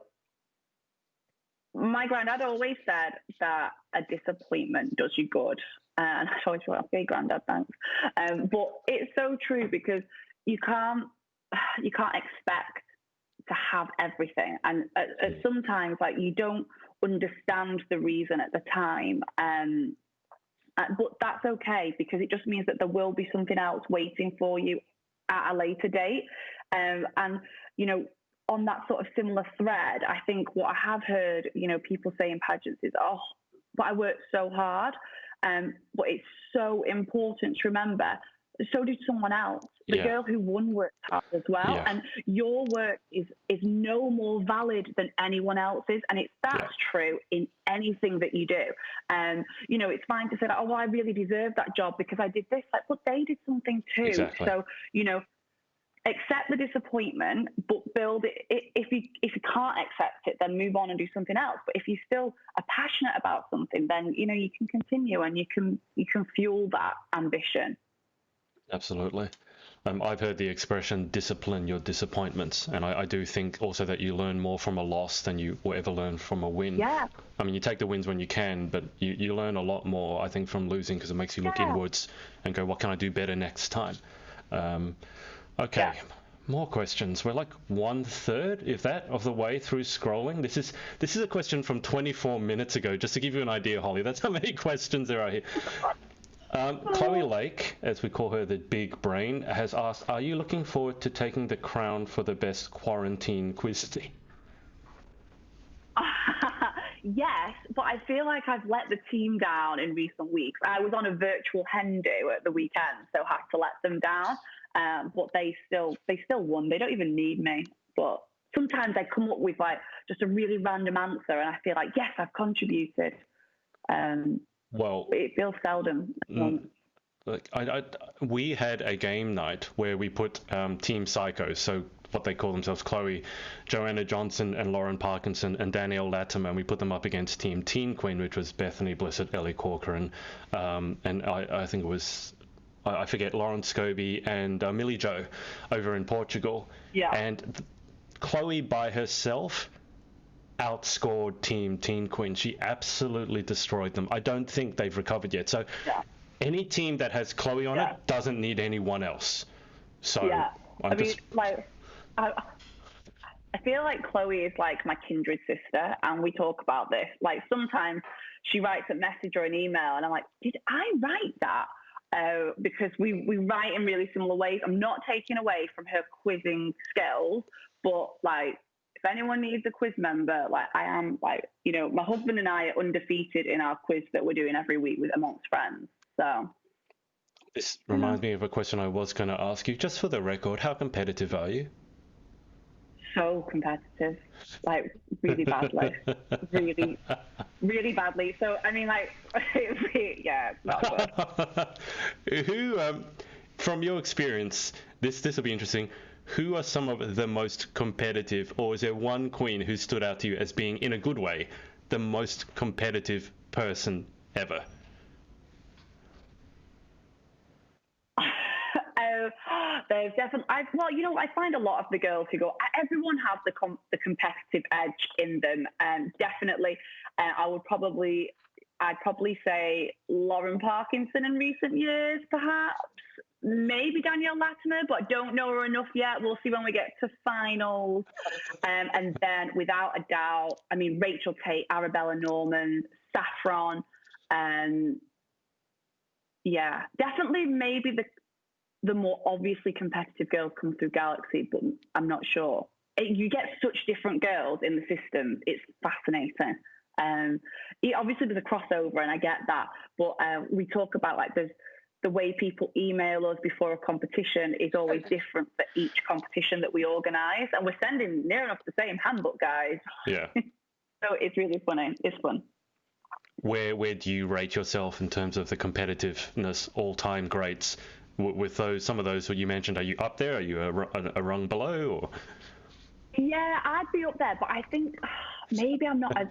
my granddad always said that a disappointment does you good. And I always thought, okay, granddad, thanks. But it's so true because you can't expect to have everything. And sometimes, like, you don't understand the reason at the time. But that's okay, because it just means that there will be something else waiting for you at a later date. And, you know, on that sort of similar thread, I think what I have heard, you know, people say in pageants is, oh, but I worked so hard. But it's so important to remember, so did someone else. The girl who won worked hard as well. Yeah. And your work is no more valid than anyone else's. And that's true in anything that you do. You know, it's fine to say, like, oh, well, I really deserve that job because I did this. Like, but they did something too. Exactly. So, you know, accept the disappointment, but build it. If you can't accept it, then move on and do something else. But if you still are passionate about something, then, you know, you can continue and you can fuel that ambition. Absolutely. I've heard the expression discipline your disappointments, and I do think also that you learn more from a loss than you will ever learn from a win. Yeah. I mean, you take the wins when you can, but you learn a lot more, I think, from losing, because it makes you look inwards and go, what can I do better next time? Okay, more questions. We're like 1/3, if that, of the way through scrolling. This is a question from 24 minutes ago, just to give you an idea, Holly. That's how many questions there are here. Chloe Lake, as we call her, the big brain, has asked, are you looking forward to taking the crown for the best quarantine quiz team? Yes, but I feel like I've let the team down in recent weeks. I was on a virtual hen do at the weekend, so had to let them down. But they still won. They don't even need me. But sometimes I come up with like just a really random answer, and I feel like, yes, I've contributed. Well, it feels seldom. We had a game night where we put Team Psycho, so what they call themselves, Chloe, Joanna Johnson and Lauren Parkinson and Danielle Latimer, and we put them up against Team Teen Queen, which was Bethany Blissett, Ellie Corcoran, and I think it was, I forget, Lauren Scobie and Millie Jo over in Portugal. Yeah. And Chloe by herself outscored Team Teen Queen. She absolutely destroyed them. I don't think they've recovered yet. So any team that has Chloe on it doesn't need anyone else. So I feel like Chloe is like my kindred sister, and we talk about this. Like, sometimes she writes a message or an email, and I'm like, did I write that? Because we write in really similar ways. I'm not taking away from her quizzing skills, but like, if anyone needs a quiz member, like, I am, like, you know, my husband and I are undefeated in our quiz that we're doing every week with amongst friends. So this reminds me of a question I was going to ask you. Just for the record, how competitive are you? So competitive, like, really badly, really badly. So I mean, like, it's not good. Who, from your experience, this will be interesting. Who are some of the most competitive, or is there one queen who stood out to you as being, in a good way, the most competitive person ever? There's definitely, well, you know, I find a lot of the girls who go, everyone has the competitive edge in them. Definitely, I'd probably say Lauren Parkinson in recent years, perhaps. Maybe Danielle Latimer, but I don't know her enough yet. We'll see when we get to finals. And then, without a doubt, I mean, Rachel Tate, Arabella Norman, Saffron. Yeah, definitely maybe the more obviously competitive girls come through Galaxy, but I'm not sure. You get such different girls in the system. It's fascinating. Obviously, there's a crossover, and I get that. But we talk about, like, there's the way people email us before a competition is always different for each competition that we organise. And we're sending near enough the same handbook, guys. Yeah. So it's really funny. It's fun. Where do you rate yourself in terms of the competitiveness, all-time greats? With some of those that you mentioned, are you up there? Are you a rung below? Or? Yeah, I'd be up there, but I think maybe I'm not as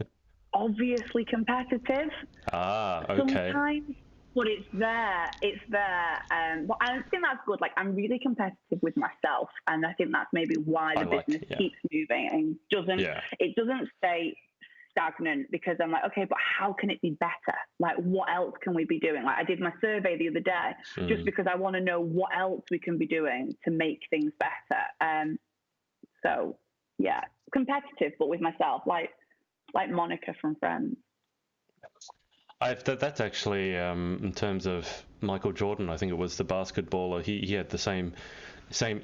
obviously competitive. Ah, okay. Sometimes, but it's there. It's there. But I think that's good. Like, I'm really competitive with myself, and I think that's maybe why the business keeps moving and it doesn't stay stagnant, because I'm like, okay, but how can it be better? Like, what else can we be doing? Like, I did my survey the other day just because I want to know what else we can be doing to make things better. So yeah, competitive, but with myself, like Monica from Friends. That's actually in terms of Michael Jordan. I think it was the basketballer. He had the same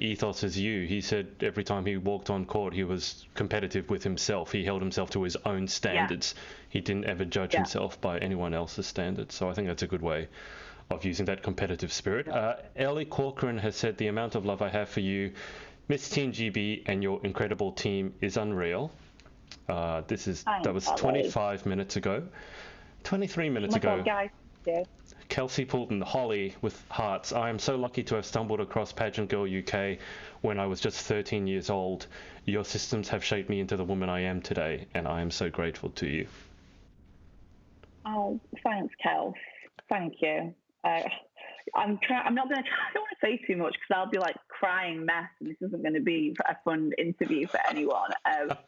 ethos as you. He said every time he walked on court, he was competitive with himself. He held himself to his own standards. He didn't ever judge himself by anyone else's standards. So I think that's a good way of using that competitive spirit. Ellie Corcoran has said, the amount of love I have for you, Miss Teen GB, and your incredible team is unreal. That was 25 minutes ago. 23 minutes ago. God, guys. Yeah. Kelsey Poulton, Holly with hearts. I am so lucky to have stumbled across Pageant Girl UK when I was just 13 years old. Your systems have shaped me into the woman I am today, and I am so grateful to you. Oh, thanks, Kel. Thank you. I'm not going to try. I don't want to say too much because I'll be like crying mess, and this isn't going to be a fun interview for anyone.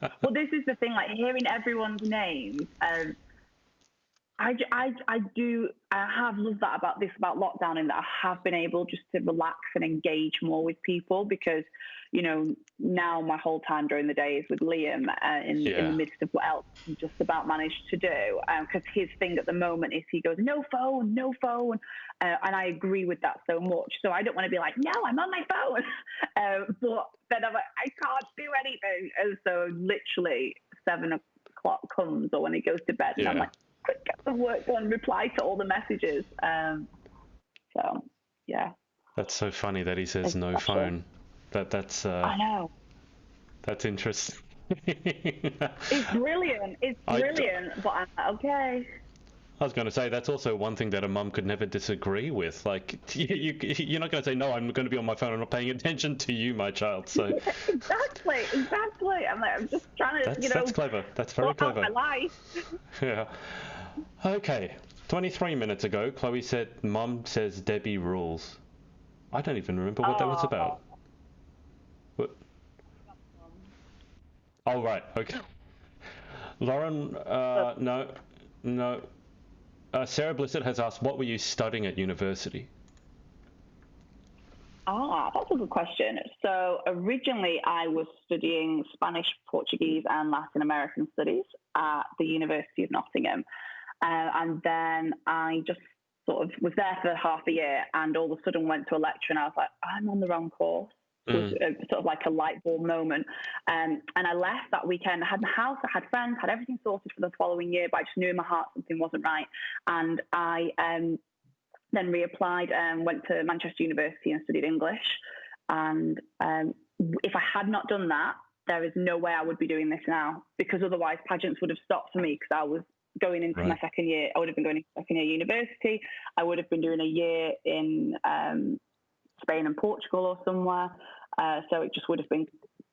But this is the thing, like hearing everyone's names. I have loved that about lockdown, in that I have been able just to relax and engage more with people, because, you know, now my whole time during the day is with Liam in the midst of what else he just about managed to do. Because his thing at the moment is he goes, no phone. And I agree with that so much. So I don't want to be like, no, I'm on my phone. But then I'm like, I can't do anything. And so literally 7 o'clock comes, or when he goes to bed, and I'm like, quick, get the work done, reply to all the messages. So yeah. That's so funny that he says no phone. That's I know. That's interesting. It's brilliant. But I'm like, okay. I was going to say, that's also one thing that a mum could never disagree with. Like, you're not going to say, no, I'm going to be on my phone. I'm not paying attention to you, my child. So Exactly. I'm like, I'm just trying to, That's clever. That's very clever. My life. Yeah. Okay. 23 minutes ago, Chloe said, Mum says Debbie rules. I don't even remember what that was about. What? Oh, right. Okay. Lauren, no. Sarah Blissett has asked, what were you studying at university? That's a good question. So originally I was studying Spanish, Portuguese and Latin American studies at the University of Nottingham. And then I just sort of was there for half a year, and all of a sudden went to a lecture, and I was like, I'm on the wrong course. It was sort of like a light bulb moment. And I left that weekend. I had my house, I had friends, had everything sorted for the following year, but I just knew in my heart something wasn't right. And I then reapplied and went to Manchester University and studied English. And if I had not done that, there is no way I would be doing this now, because otherwise pageants would have stopped for me, because I was going into my second year. I would have been going into second year university. I would have been doing a year in Spain and Portugal or somewhere. So it just would have been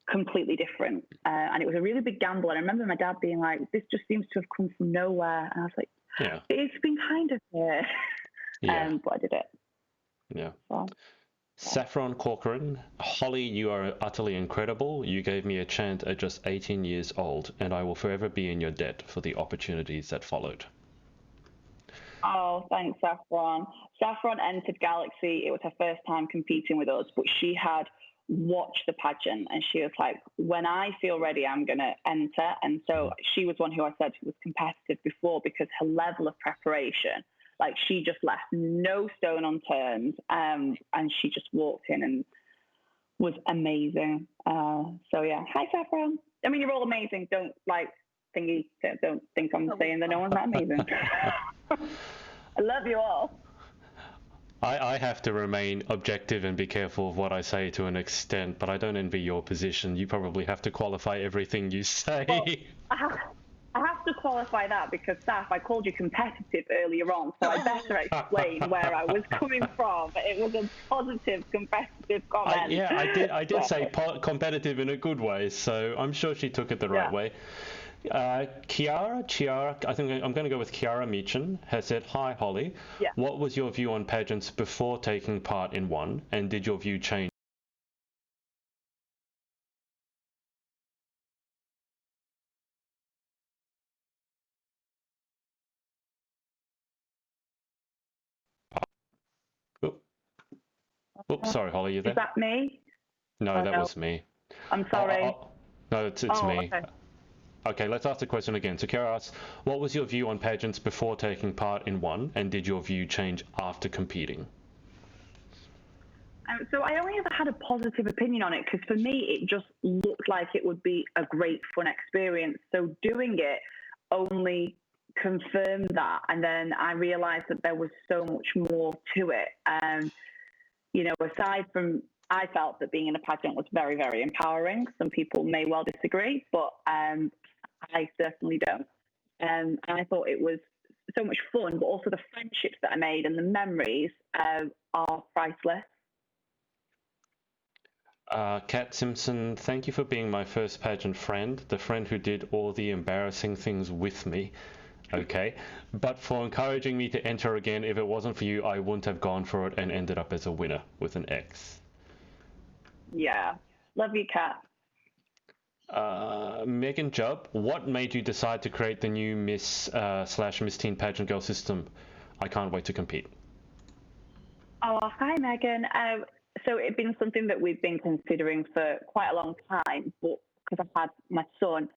completely different. And it was a really big gamble. And I remember my dad being like, this just seems to have come from nowhere. And I was like, it's been kind of there. But I did it. Yeah. So, Saffron Corcoran, Holly, you are utterly incredible. You gave me a chant at just 18 years old, and I will forever be in your debt for the opportunities that followed. Oh, thanks, Saffron. Saffron entered Galaxy. It was her first time competing with us, but she had watched the pageant, and she was like, when I feel ready, I'm going to enter. And so she was one who I said was competitive before, because her level of preparation, like she just left no stone unturned, and she just walked in and was amazing. So yeah, hi Saffron. I mean, you're all amazing. Don't think I'm saying that no one's not amazing. I love you all. I have to remain objective and be careful of what I say to an extent, but I don't envy your position. You probably have to qualify everything you say. Well, I have to qualify that, because, Saf, I called you competitive earlier on, so I better explain where I was coming from. It was a positive, competitive comment. I did say competitive in a good way, so I'm sure she took it the right way. Chiara, I think I'm going to go with Chiara Meechan, has said, "Hi, Holly. Yeah. What was your view on pageants before taking part in one, and did your view change?" Oop, oops, sorry, Holly, you Is there? that me? No, Oh that no, was me. I'm Oh, oh, sorry. oh. No, it's Oh, me. okay. Okay, let's ask the question again. So Chiara asks, what was your view on pageants before taking part in one, and did your view change after competing? So I only ever had a positive opinion on it because for me it just looked like it would be a great fun experience. So doing it only confirmed that, and then I realised that there was so much more to it. Aside from I felt that being in a pageant was very, very empowering. Some people may well disagree, but I certainly don't. And I thought it was so much fun, but also the friendships that I made and the memories are priceless. Kat Simpson, thank you for being my first pageant friend, the friend who did all the embarrassing things with me. Okay, but for encouraging me to enter again. If it wasn't for you, I wouldn't have gone for it and ended up as a winner with an X. Yeah. Love you, Kat. Megan Jubb, what made you decide to create the new Miss slash Miss Teen Pageant Girl system? I can't wait to compete. Oh, hi, Megan. So it's been something that we've been considering for quite a long time, but because I've had my son,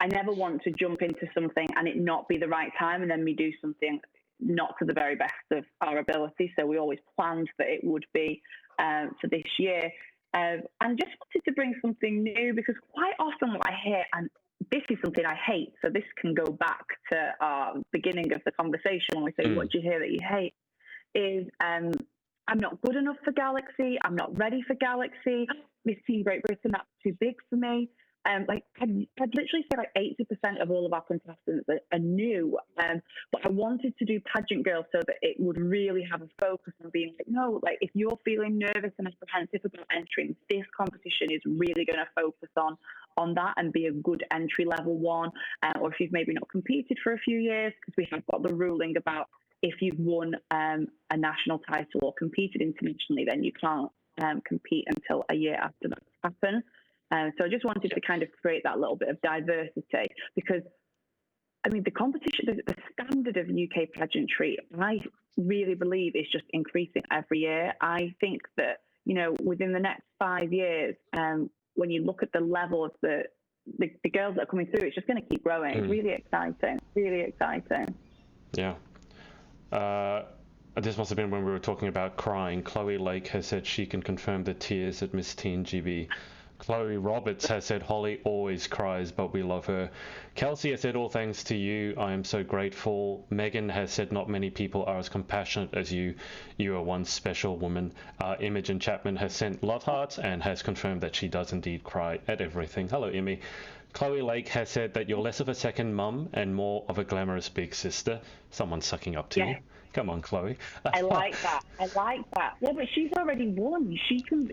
I never want to jump into something and it not be the right time, and then we do something not to the very best of our ability. So we always planned that it would be for this year. And just wanted to bring something new because quite often what I hear, and this is something I hate, so this can go back to our beginning of the conversation when we say, what do you hear that you hate? Is I'm not good enough for Galaxy. I'm not ready for Galaxy. Miss Teen Great Britain, that's too big for me. I'd literally say like 80% of all of our contestants are new. But I wanted to do Pageant Girl so that it would really have a focus on being like, no, like if you're feeling nervous and apprehensive about entering, this competition is really going to focus on that and be a good entry level one. Or if you've maybe not competed for a few years, because we have got the ruling about if you've won a national title or competed internationally, then you can't compete until a year after that's happened. So I just wanted to kind of create that little bit of diversity because, I mean, the competition, the standard of UK pageantry, I really believe is just increasing every year. I think that, within the next 5 years, when you look at the level of the girls that are coming through, it's just going to keep growing. It's really exciting, really exciting. Yeah. This must have been when we were talking about crying. Chloe Lake has said she can confirm the tears at Miss Teen GB. Chloe Roberts has said Holly always cries, but we love her. Kelsey has said all thanks to you. I am so grateful. Megan has said not many people are as compassionate as you. You are one special woman. Imogen Chapman has sent love hearts and has confirmed that she does indeed cry at everything. Hello, Imi. Chloe Lake has said that you're less of a second mum and more of a glamorous big sister. Someone's sucking up to you. Come on, Chloe. I like that. Yeah, but she's already won. She can,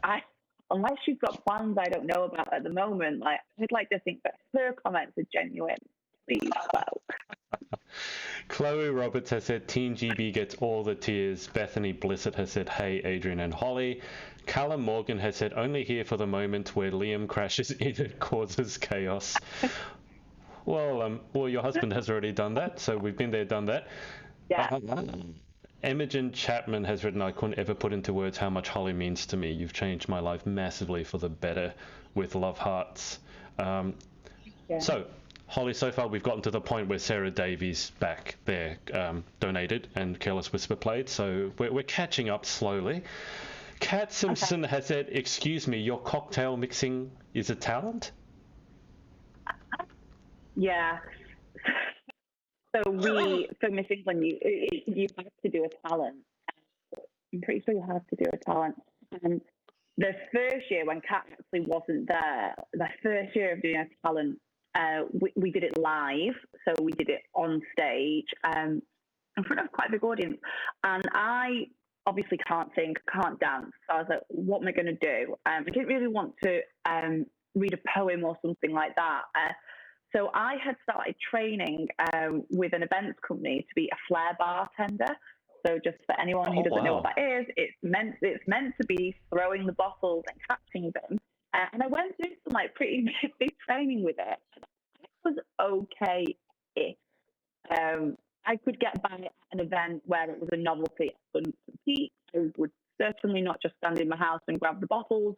I unless she's got plans I don't know about at the moment, like I'd like to think that her comments are genuine. Please, well. Chloe Roberts has said Teen GB gets all the tears. Bethany Blissett has said, hey, Adrian and Holly. Callum Morgan has said, only here for the moment where Liam crashes in and causes chaos. Well, your husband has already done that, so we've been there, done that. Yeah. Imogen Chapman has written, I couldn't ever put into words how much Holly means to me. You've changed my life massively for the better, with love hearts. So, Holly, so far we've gotten to the point where Sarah Davies back there donated and Careless Whisper played, so we're catching up slowly. Kat Simpson has said, excuse me, your cocktail mixing is a talent? Yeah. So for Miss England, you have to do a talent. I'm pretty sure you have to do a talent. And the first year when Kat actually wasn't there, the first year of doing a talent, we did it live. So we did it on stage in front of quite a big audience. And I obviously can't sing, can't dance. So I was like, what am I going to do? I didn't really want to read a poem or something like that. So I had started training with an events company to be a flair bartender. So just for anyone who doesn't know what that is, it's meant to be throwing the bottles and catching them. And I went through some like pretty big training with it. It was okay. I could get by at an event where it was a novelty. I couldn't compete. I would certainly not just stand in my house and grab the bottles,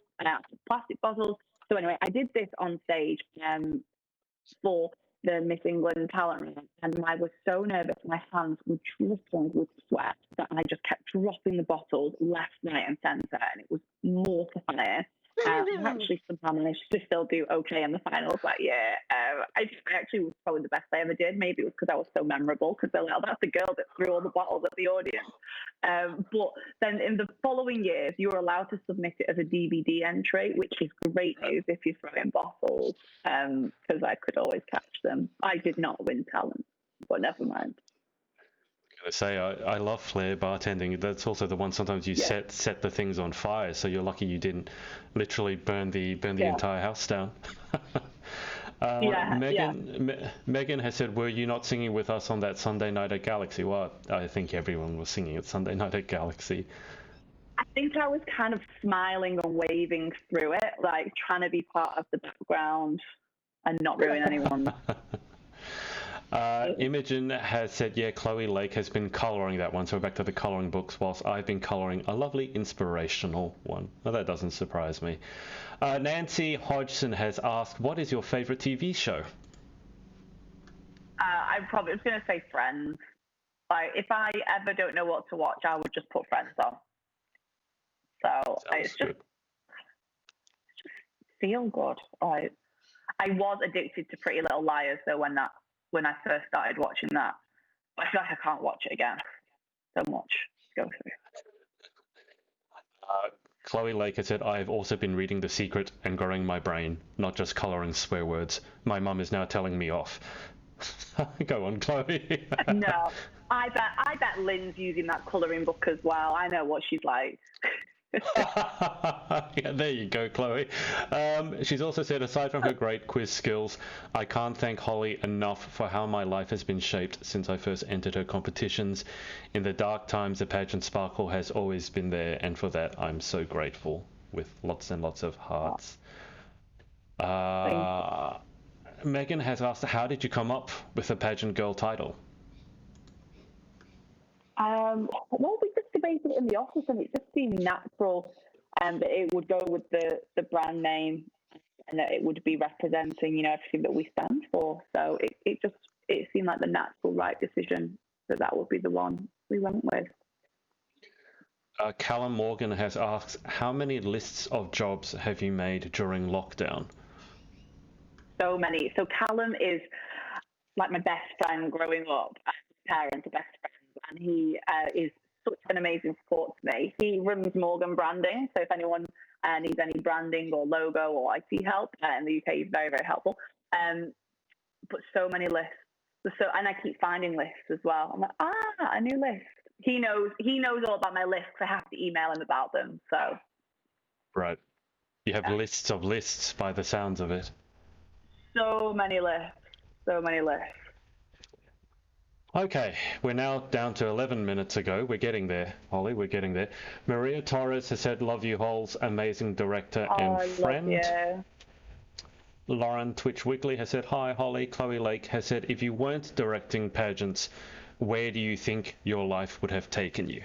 plastic bottles. So anyway, I did this on stage for the Miss England talent run, and I was so nervous. My hands were dripping with sweat that I just kept dropping the bottles left, right, and centre, and it was mortifying. I actually somehow managed to still do okay in the finals that year. I actually was probably the best I ever did. Maybe it was because I was so memorable, because they're like, oh, that's the girl that threw all the bottles at the audience. But then in the following years, you were allowed to submit it as a DVD entry, which is great news if you throw in bottles, because I could always catch them. I did not win talent, but never mind. I say I love flair bartending. That's also the one sometimes you set the things on fire, so you're lucky you didn't literally burn the entire house down. Megan has said, were you not singing with us on that Sunday night at Galaxy? Well, I think everyone was singing at Sunday night at Galaxy. I think I was kind of smiling and waving through it, like trying to be part of the background and not ruin anyone. Imogen has said, yeah, Chloe Lake has been colouring that one, so we're back to the colouring books, whilst I've been colouring a lovely inspirational one. Well, that doesn't surprise me. Nancy Hodgson has asked, what is your favourite TV show? I probably was going to say Friends. Like, if I ever don't know what to watch, I would just put Friends on. So it's just feel good. I was addicted to Pretty Little Liars, though, when I first started watching that. But I feel like I can't watch it again. So much to go through. Chloe Lake has said, I've also been reading The Secret and growing my brain, not just colouring swear words. My mum is now telling me off. Go on, Chloe. No, I bet Lynn's using that colouring book as well. I know what she's like. Yeah, there you go, Chloe. She's also said, aside from her great quiz skills, I can't thank Holly enough for how my life has been shaped since I first entered her competitions. In the dark times, the pageant sparkle has always been there, and for that I'm so grateful, with lots and lots of hearts. Megan has asked, how did you come up with the Pageant Girl title? Well, we just debated it in the office, and it just seemed natural that it would go with the brand name, and that it would be representing, everything that we stand for. So it seemed like the natural right decision that would be the one we went with. Callum Morgan has asked, how many lists of jobs have you made during lockdown? So many. So Callum is like my best friend growing up. Parents are best friends, and he is such an amazing support to me. He runs Morgan Branding, so if anyone needs any branding or logo or IT help in the UK, he's very, very helpful. But so many lists. And I keep finding lists as well. I'm like, a new list. He knows all about my lists. I have to email him about them. So. Right. You have lists of lists by the sounds of it. So many lists. Okay, we're now down to 11 minutes ago. We're getting there, Holly. We're getting there. Maria Torres has said, love you, Holes. Amazing director and friend. Love you. Lauren Twitch Wiggly has said, hi, Holly. Chloe Lake has said, if you weren't directing pageants, where do you think your life would have taken you?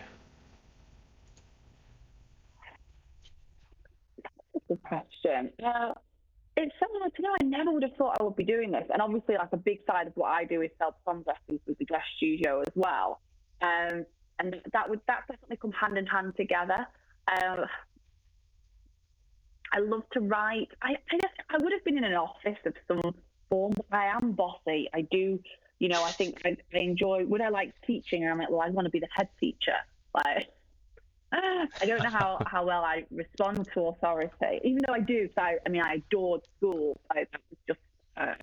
That's a good question. It's something like, I never would have thought I would be doing this. And obviously, like, a big side of what I do is sell prom dresses with the dress studio as well. And that's definitely come hand in hand together. I love to write. I guess I would have been in an office of some form, but I am bossy. I do, I think I enjoy, would I like teaching? And I'm like, well, I want to be the head teacher. Like, I don't know how well I respond to authority, even though I do. So I adored school. I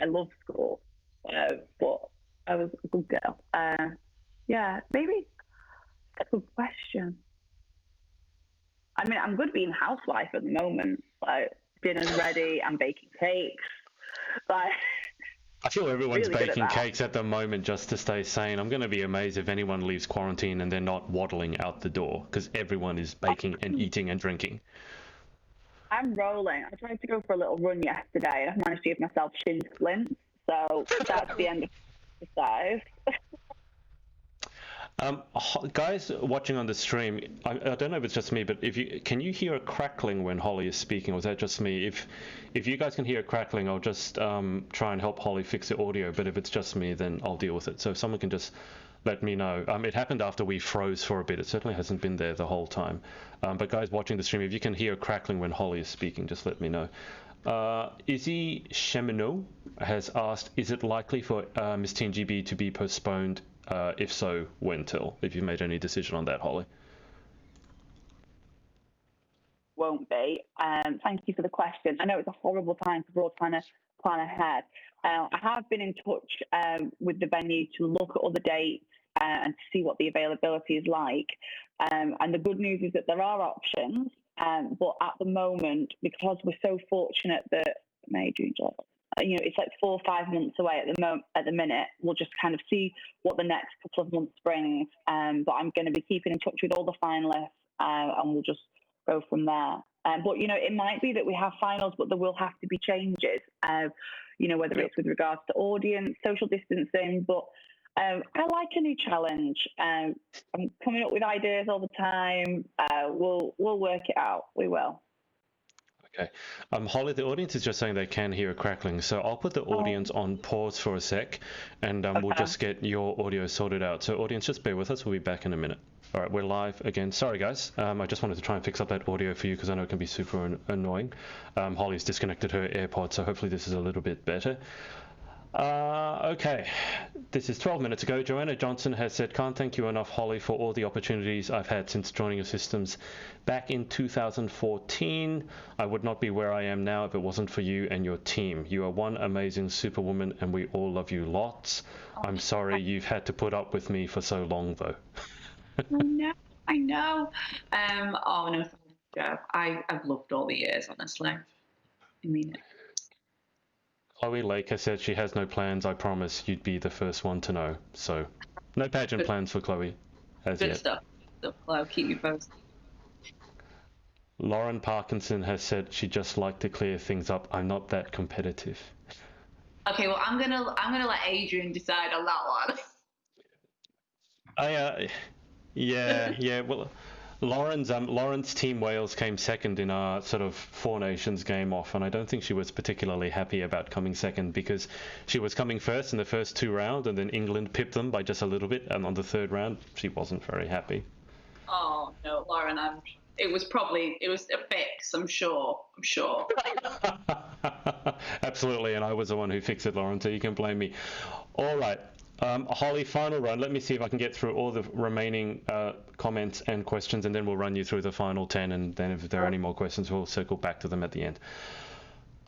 love school, but I was a good girl. Maybe that's a good question. I'm good being a housewife at the moment. Like, dinner's ready. I'm baking cakes. Like, I feel everyone's really baking cakes at the moment just to stay sane. I'm going to be amazed if anyone leaves quarantine and they're not waddling out the door, because everyone is baking and eating and drinking. I'm rolling. I tried to go for a little run yesterday, and I've managed to give myself shin splints. So that's the end of exercise. Guys watching on the stream, I don't know if it's just me, but can you hear a crackling when Holly is speaking, or is that just me? If you guys can hear a crackling, I'll just try and help Holly fix the audio. But if it's just me, then I'll deal with it. So if someone can just let me know. It happened after we froze for a bit. It certainly hasn't been there the whole time. But guys watching the stream, if you can hear a crackling when Holly is speaking, just let me know. Izzy Cheminot has asked, is it likely for Miss Teen GB to be postponed? If so, when till? If you've made any decision on that, Holly. Won't be. Thank you for the question. I know it's a horrible time for all trying to plan ahead. I have been in touch with the venue to look at other dates and to see what the availability is like. And the good news is that there are options, but at the moment, because we're so fortunate that May, June, July, it's like 4 or 5 months away at the minute. We'll just kind of see what the next couple of months brings. But I'm going to be keeping in touch with all the finalists, and we'll just go from there. But it might be that we have finals, but there will have to be changes. Whether it's with regards to audience, social distancing. But I like a new challenge. I'm coming up with ideas all the time. We'll work it out. We will. Okay. Holly, the audience is just saying they can hear a crackling, so I'll put the audience on pause for a sec, and we'll just get your audio sorted out. So audience, just bear with us. We'll be back in a minute. All right, we're live again. Sorry, guys. I just wanted to try and fix up that audio for you because I know it can be super annoying. Holly's disconnected her AirPods, so hopefully this is a little bit better. Okay, this is 12 minutes ago. Joanna Johnson has said, can't thank you enough, Holly, for all the opportunities I've had since joining your systems back in 2014. I would not be where I am now if it wasn't for you and your team. You are one amazing superwoman, and we all love you lots. I'm sorry you've had to put up with me for so long, though. I know. Oh, no, Joe. I've loved all the years, honestly. I mean it. Chloe Lake has said she has no plans. I promise you'd be the first one to know. So, no pageant plans for Chloe as yet. Good stuff. I'll keep you posted. Lauren Parkinson has said she'd just like to clear things up. I'm not that competitive. Okay, well, I'm gonna let Adrian decide on that one. Yeah. Well, Lauren's Team Wales came second in our sort of Four Nations game off, and I don't think she was particularly happy about coming second because she was coming first in the first 2 rounds, and then England pipped them by just a little bit, and on the third round she wasn't very happy. Oh no, Lauren, it was a fix. I'm sure. Absolutely, and I was the one who fixed it, Lauren, so you can blame me. All right. Holly, final run. Let me see if I can get through all the remaining comments and questions, and then we'll run you through the final 10, and then if there are any more questions, we'll circle back to them at the end.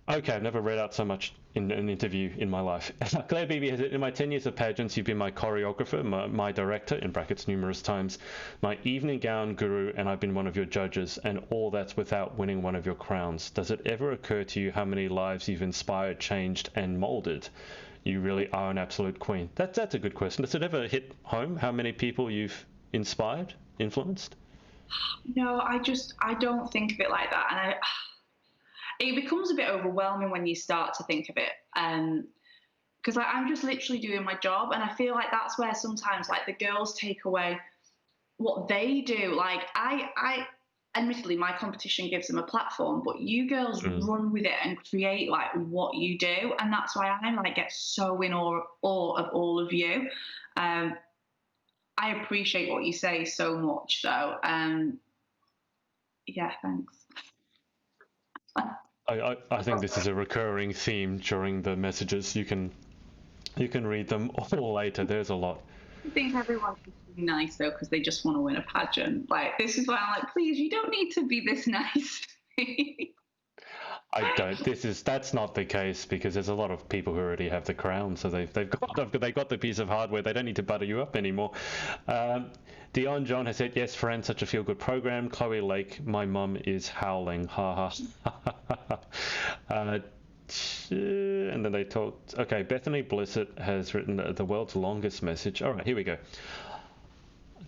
Okay, I've never read out so much in an interview in my life. Claire Beebe has it, in my 10 years of pageants, you've been my choreographer, my director, in brackets numerous times, my evening gown guru, and I've been one of your judges, and all that's without winning one of your crowns. Does it ever occur to you how many lives you've inspired, changed, and molded? You really are an absolute queen. That's a good question. Does it ever hit home how many people you've inspired, influenced? No, I don't think of it like that, and it becomes a bit overwhelming when you start to think of it, because I'm just literally doing my job, and I feel like that's where sometimes like the girls take away what they do. Like I admittedly, my competition gives them a platform, but you girls run with it and create like what you do, and that's why I like get so in awe of all of you. I appreciate what you say so much, though. Yeah, thanks. I think this is a recurring theme during the messages. You can read them all later. There's a lot. I think everyone's nice though because they just want to win a pageant. Like this is why I'm like, please, you don't need to be this nice. I don't. That's not the case because there's a lot of people who already have the crown, so they've got the piece of hardware. They don't need to butter you up anymore. Dion John has said yes, Fran, such a feel good program. Chloe Lake, my mum is howling. Ha ha. uh, and then they talked. Okay, Bethany Blissett has written the world's longest message. All right, here we go.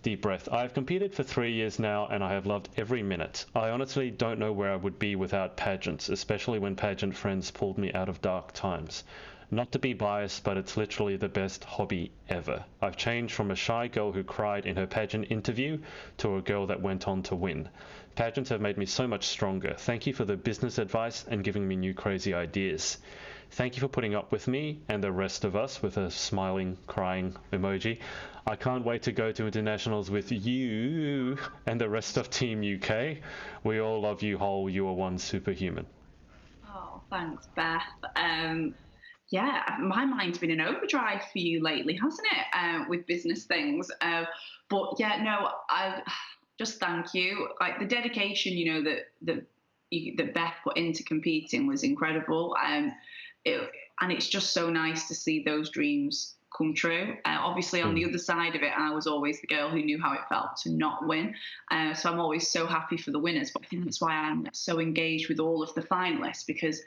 Deep breath. I have competed for 3 years now and I have loved every minute. I honestly don't know where I would be without pageants, especially when pageant friends pulled me out of dark times. Not to be biased, but it's literally the best hobby ever. I've changed from a shy girl who cried in her pageant interview to a girl that went on to win. Pageants have made me so much stronger. Thank you for the business advice and giving me new crazy ideas. Thank you for putting up with me and the rest of us, with a smiling, crying emoji. I can't wait to go to internationals with you and the rest of Team UK. We all love you, Hole. You are one superhuman. Oh, thanks, Beth. Yeah, my mind's been in overdrive for you lately, hasn't it? With business things. But yeah, no, I just thank you. Like the dedication, that Beth put into competing was incredible. And it's just so nice to see those dreams come true. Obviously, on the other side of it, I was always the girl who knew how it felt to not win. So I'm always so happy for the winners. But I think that's why I'm so engaged with all of the finalists, because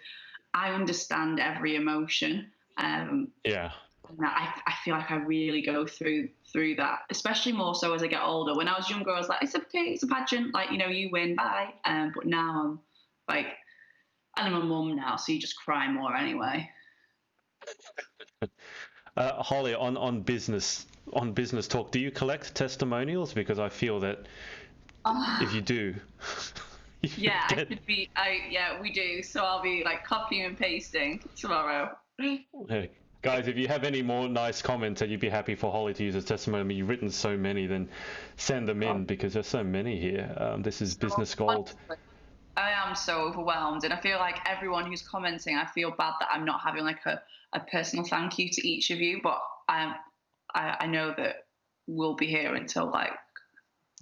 I understand every emotion. Yeah. And I feel like I really go through that, especially more so as I get older. When I was younger, I was like, it's okay, it's a pageant, like, you win, bye. But now I'm like, and I'm a mum now, so you just cry more anyway. Holly, on business talk, do you collect testimonials? Because I feel that if you do, yeah, we do. So I'll be like copying and pasting tomorrow. Hey, guys, if you have any more nice comments that you'd be happy for Holly to use as testimony, you've written so many, then send them in, because there's so many here. This is business gold. I am so overwhelmed, and I feel like everyone who's commenting, I feel bad that I'm not having like a personal thank you to each of you, but I know that we'll be here until like,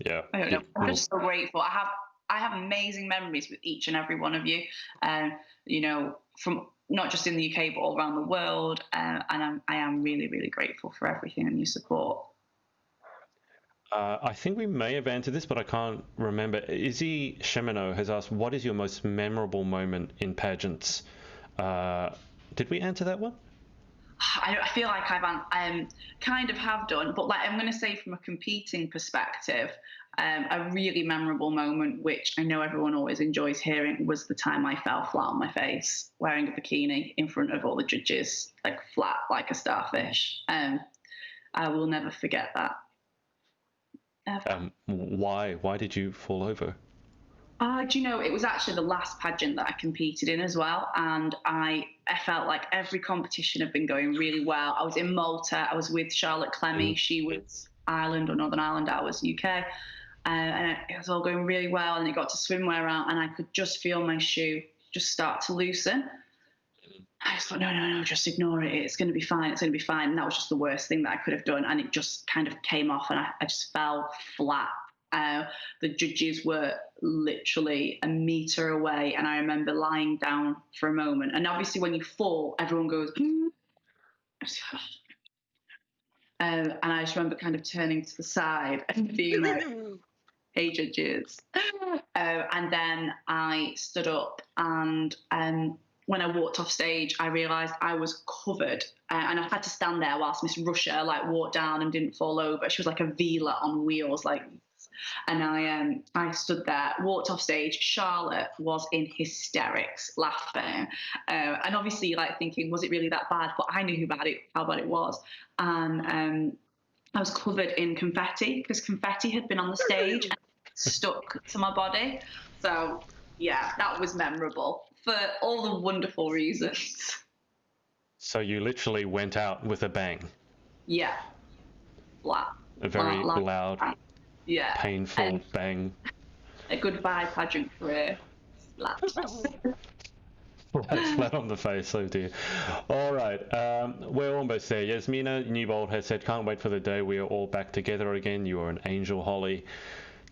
yeah, I don't know. I'm just so grateful. I have amazing memories with each and every one of you, from not just in the UK but all around the world, and I am really, really grateful for everything and your support. I think we may have answered this, but I can't remember. Izzy Shemino has asked, what is your most memorable moment in pageants? Did we answer that one? I feel like I've kind of have done, but like I'm going to say from a competing perspective, a really memorable moment, which I know everyone always enjoys hearing, was the time I fell flat on my face wearing a bikini in front of all the judges, like flat like a starfish. I will never forget that. Why did you fall over? It was actually the last pageant that I competed in as well, and I felt like every competition had been going really well. I was in Malta, I was with Charlotte Clemmy, she was Ireland or Northern Ireland, I was UK, and it was all going really well, and it got to swimwear out, and I could just feel my shoe just start to loosen. I just thought, no, just ignore it. It's going to be fine. It's going to be fine. And that was just the worst thing that I could have done. And it just kind of came off, and I just fell flat. The judges were literally a meter away, and I remember lying down for a moment. And obviously, when you fall, everyone goes, and I just remember kind of turning to the side and being like, hey, judges. And then I stood up, and when I walked off stage, I realised I was covered, and I had to stand there whilst Miss Russia walked down and didn't fall over. She was like a Vila on wheels, and I stood there, walked off stage. Charlotte was in hysterics, laughing, and obviously thinking, was it really that bad? But I knew how bad it was, and I was covered in confetti because confetti had been on the stage and stuck to my body. So yeah, that was memorable for all the wonderful reasons. So you literally went out with a bang. Yeah. Flat. A very loud, yeah, painful bang. A goodbye pageant career. Flat on the face, oh dear. All right, we're almost there. Yasmina Newbold has said, can't wait for the day we are all back together again. You are an angel, Holly.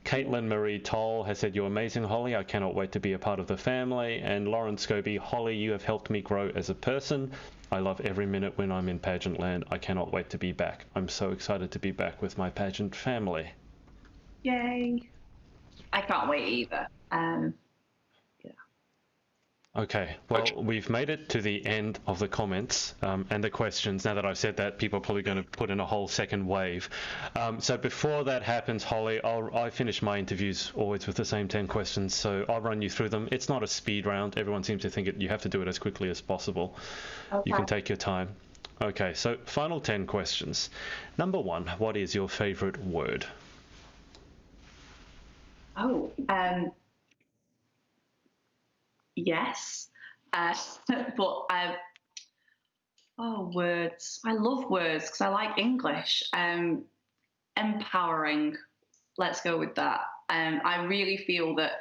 Caitlin Marie Toll has said, you're amazing, Holly. I cannot wait to be a part of the family. And Lauren Scobie, Holly, you have helped me grow as a person. I love every minute when I'm in pageant land. I cannot wait to be back. I'm so excited to be back with my pageant family. Yay. I can't wait either. Yeah. Okay, well, we've made it to the end of the comments and the questions. Now that I've said that, people are probably going to put in a whole second wave. So before that happens, Holly, I finish my interviews always with the same 10 questions, so I'll run you through them. It's not a speed round. Everyone seems to think you have to do it as quickly as possible. Okay. You can take your time. Okay, so final 10 questions. Number 1, what is your favorite word? Oh, yes. But words. I love words because I like English. Empowering. Let's go with that. I really feel that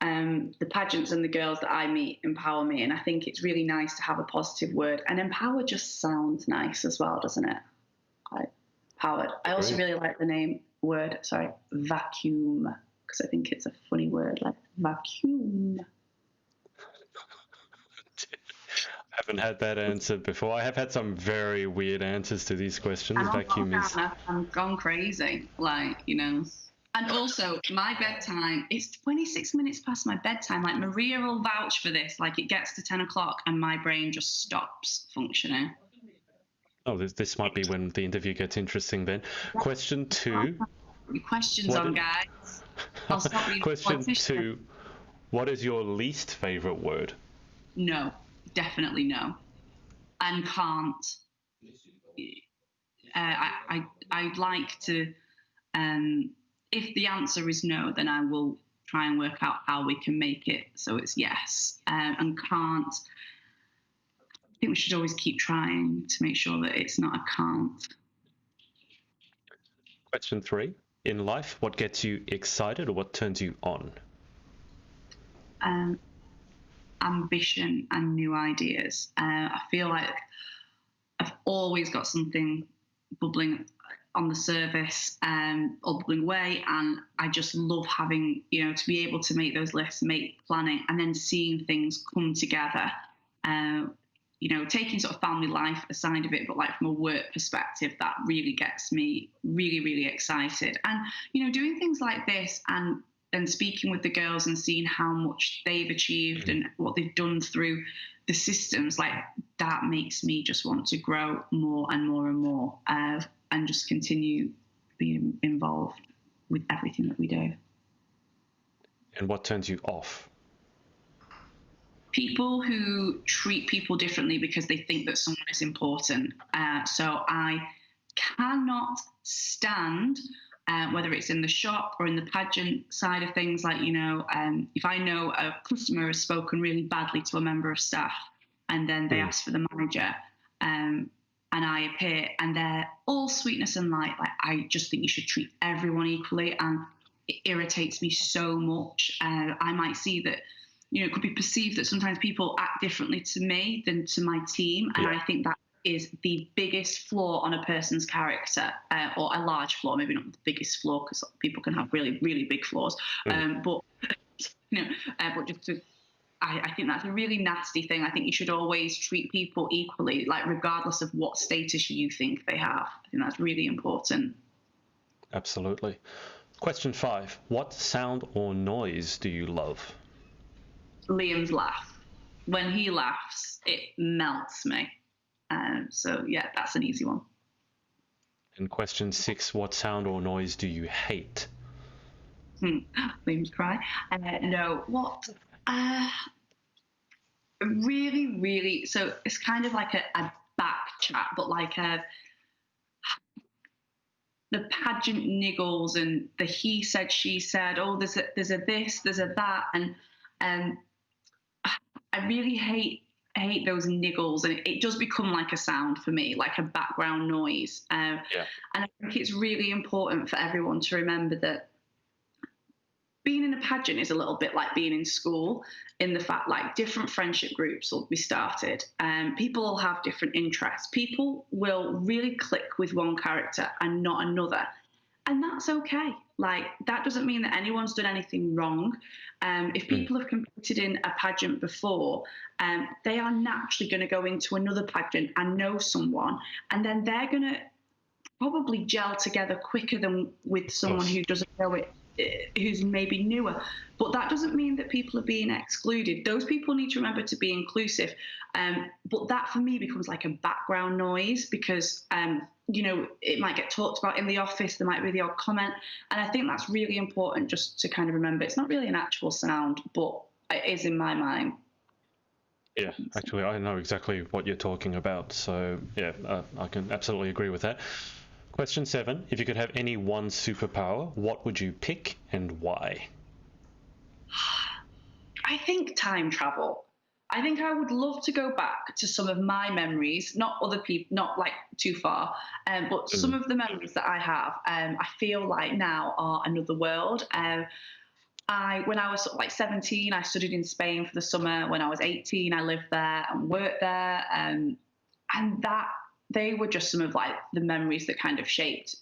the pageants and the girls that I meet empower me, and I think it's really nice to have a positive word. And empower just sounds nice as well, doesn't it? Like powered. I also really like the vacuum, because I think it's a funny word, like vacuum. I haven't had that answered before. I have had some very weird answers to these questions. Vacuum is... I've gone crazy, And also, my bedtime, it's 26 minutes past my bedtime. Like, Maria will vouch for this. Like, it gets to 10 o'clock and my brain just stops functioning. Oh, this might be when the interview gets interesting then. Question 2. Questions on, guys. I'll stop reading. Question 2. What is your least favourite word? No. Definitely no. And can't. I'd like to... if the answer is no, then I will try and work out how we can make it so it's yes. And can't, I think we should always keep trying to make sure that it's not a can't. Question 3. In life, what gets you excited or what turns you on? Ambition and new ideas. I feel like I've always got something bubbling on the surface or bubbling away, and I just love having, to be able to make those lists, make planning, and then seeing things come together. Taking sort of family life aside of it, but like from a work perspective, that really gets me really, really excited. And, doing things like this and speaking with the girls and seeing how much they've achieved and what they've done through the systems, like that makes me just want to grow more and more and more and just continue being involved with everything that we do. And what turns you off? People who treat people differently because they think that someone is important. So I cannot stand... whether it's in the shop or in the pageant side of things, like, if I know a customer has spoken really badly to a member of staff and then they ask for the manager and I appear and they're all sweetness and light, like, I just think you should treat everyone equally, and it irritates me so much. I might see that, it could be perceived that sometimes people act differently to me than to my team, and I think that is the biggest flaw on a person's character, or a large flaw, maybe not the biggest flaw, because people can have really, really big flaws. But I think that's a really nasty thing. I think you should always treat people equally, like regardless of what status you think they have. I think that's really important. Absolutely. Question 5. What sound or noise do you love? Liam's laugh. When he laughs, it melts me. So, yeah, that's an easy one. And question 6, what sound or noise do you hate? Liam's cry. No, what? Really, really, so it's kind of like a back chat, but like the pageant niggles and the he said, she said, oh, there's a this, there's a that, and I really hate those niggles, and it does become like a sound for me, like a background noise. And I think it's really important for everyone to remember that being in a pageant is a little bit like being in school, in the fact like different friendship groups will be started and people will have different interests. People will really click with one character and not another. And that's okay. Like, that doesn't mean that anyone's done anything wrong. If people have competed in a pageant before, they are naturally going to go into another pageant and know someone, and then they're going to probably gel together quicker than with someone who doesn't know it who's maybe newer. But that doesn't mean that people are being excluded. Those people need to remember to be inclusive. But that for me becomes like a background noise because, it might get talked about in the office. There might be the odd comment. And I think that's really important just to kind of remember. It's not really an actual sound, but it is in my mind. Yeah, actually, I know exactly what you're talking about. So, yeah, I can absolutely agree with that. Question 7. If you could have any one superpower, what would you pick and why? I think time travel. I think I would love to go back to some of my memories, not other people, not like too far, but some of the memories that I have, I feel like now are another world. When I was sort of like 17, I studied in Spain for the summer. When I was 18, I lived there and worked there. And that they were just some of like the memories that kind of shaped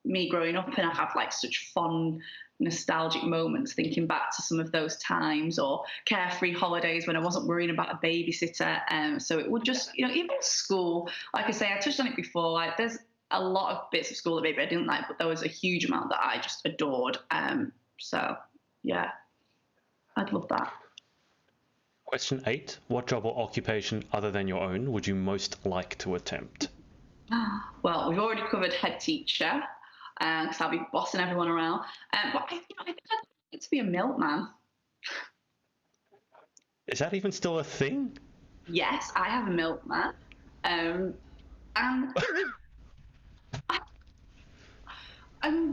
me growing up. And I have like such fond, nostalgic moments thinking back to some of those times, or carefree holidays when I wasn't worrying about a babysitter. So it would just, even school, like I say, I touched on it before, like there's a lot of bits of school that maybe I didn't like, but there was a huge amount that I just adored. So yeah, I'd love that. Question 8. What job or occupation other than your own would you most like to attempt? Well, we've already covered head teacher, because I'll be bossing everyone around. But I think I'd like to be a milkman. Is that even still a thing? Yes, I have a milkman. And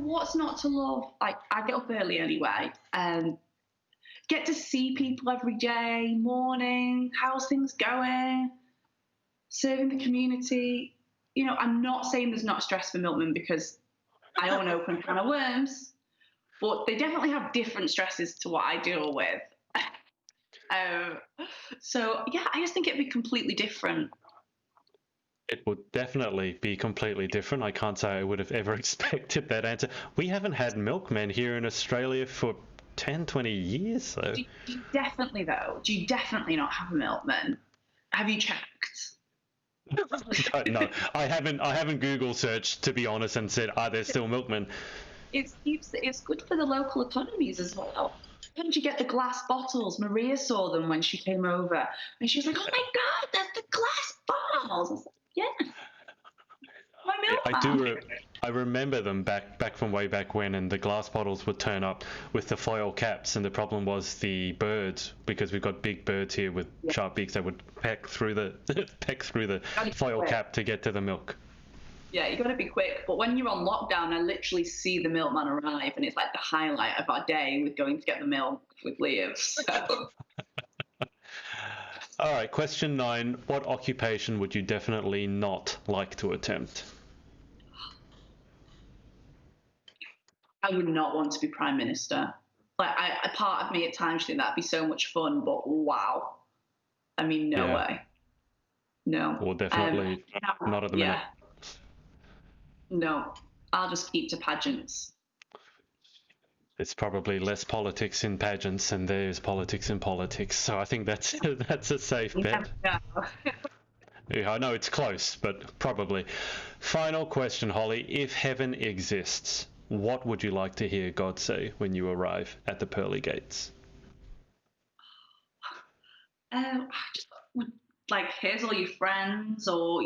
what's not to love? Like, I get up early anyway, and get to see people every day, morning, how's things going, serving the community. I'm not saying there's not stress for milkmen because I don't want to open a can of worms, but they definitely have different stresses to what I deal with. So, yeah, I just think it'd be completely different. It would definitely be completely different. I can't say I would have ever expected that answer. We haven't had milkmen here in Australia for 10, 20 years. So. Do you definitely not have a milkman? Have you checked? No, I haven't Google searched, to be honest, and said, are there still milkmen? It's good for the local economies as well. Didn't you get the glass bottles? Maria saw them when she came over, and she was like, "Oh my God, there's the glass bottles!" I was like, "Yeah, my milkman." I remember them back from way back when, and the glass bottles would turn up with the foil caps, and the problem was the birds, because we've got big birds here with sharp beaks that would peck through the foil cap to get to the milk. Yeah, you got to be quick. But when you're on lockdown, I literally see the milkman arrive, and it's like the highlight of our day with going to get the milk with Liam. So. All right, question 9. What occupation would you definitely not like to attempt? I would not want to be Prime Minister. Like, a part of me at times think that'd be so much fun, but wow. I mean, no way. No. Well, definitely not at the minute. No, I'll just keep to pageants. It's probably less politics in pageants than there's politics in politics. So I think that's a safe bet. Yeah, I know it's close, but probably. Final question, Holly. If heaven exists, what would you like to hear God say when you arrive at the pearly gates? I just would, like, here's all your friends, or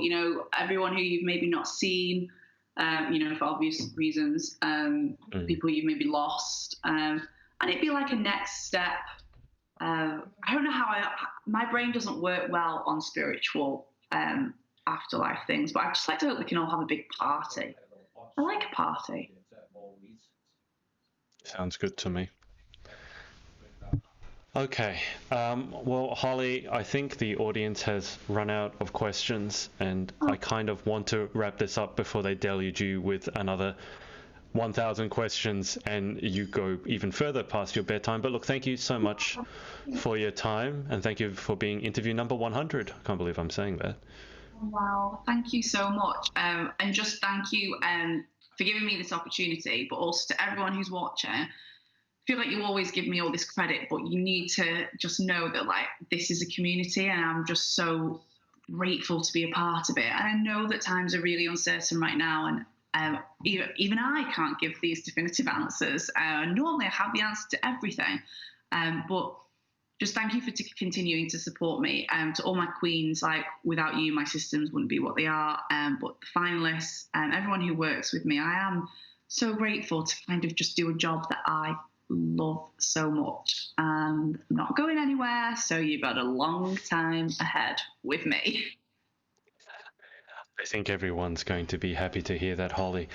everyone who you've maybe not seen, for obvious reasons, people you've maybe lost, and it'd be like a next step. I don't know how my brain doesn't work well on spiritual afterlife things, but I just like to hope we can all have a big party. I like a party. Sounds good to me. Okay. Well, Holly, I think the audience has run out of questions, and I kind of want to wrap this up before they deluge you with another 1,000 questions and you go even further past your bedtime. But look, thank you so much for your time, and thank you for being interview number 100. I can't believe I'm saying that. Wow, thank you so much. And just thank you for giving me this opportunity, but also to everyone who's watching. I feel like you always give me all this credit, but you need to just know that, like, this is a community, and I'm just so grateful to be a part of it. And I know that times are really uncertain right now, Even I can't give these definitive answers. Normally I have the answer to everything, but just thank you for continuing to support me. To all my queens, like, without you, my systems wouldn't be what they are. But the finalists, everyone who works with me, I am so grateful to kind of just do a job that I love so much, and I'm not going anywhere. So you've got a long time ahead with me. I think everyone's going to be happy to hear that, Holly.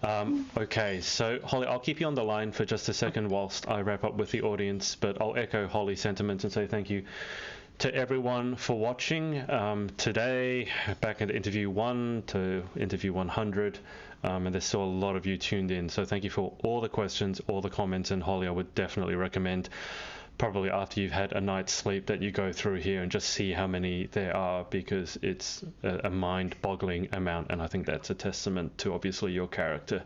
Okay, so Holly, I'll keep you on the line for just a second whilst I wrap up with the audience, but I'll echo Holly's sentiments and say thank you to everyone for watching today, back at interview 1 to interview 100, and there's still a lot of you tuned in, so thank you for all the questions, all the comments, and Holly, I would definitely recommend, probably after you've had a night's sleep, that you go through here and just see how many there are, because it's a mind-boggling amount, and I think that's a testament to obviously your character,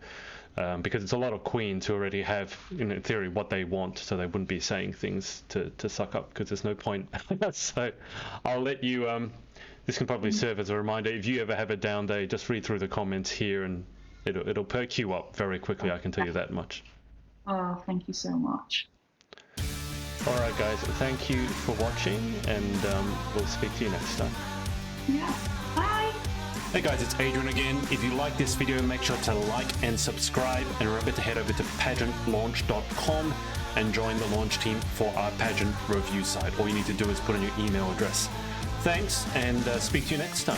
because it's a lot of queens who already have, in theory, what they want, so they wouldn't be saying things to suck up, because there's no point. So I'll let you, this can probably serve as a reminder. If you ever have a down day, just read through the comments here and it'll perk you up very quickly, I can tell you that much. Oh, thank you so much. All right, guys, thank you for watching, and we'll speak to you next time. Yeah, bye. Hey guys, it's Adrian again. If you like this video, make sure to like and subscribe, and remember to head over to pageantlaunch.com and join the launch team for our pageant review site. All you need to do is put in your email address. Thanks, and speak to you next time.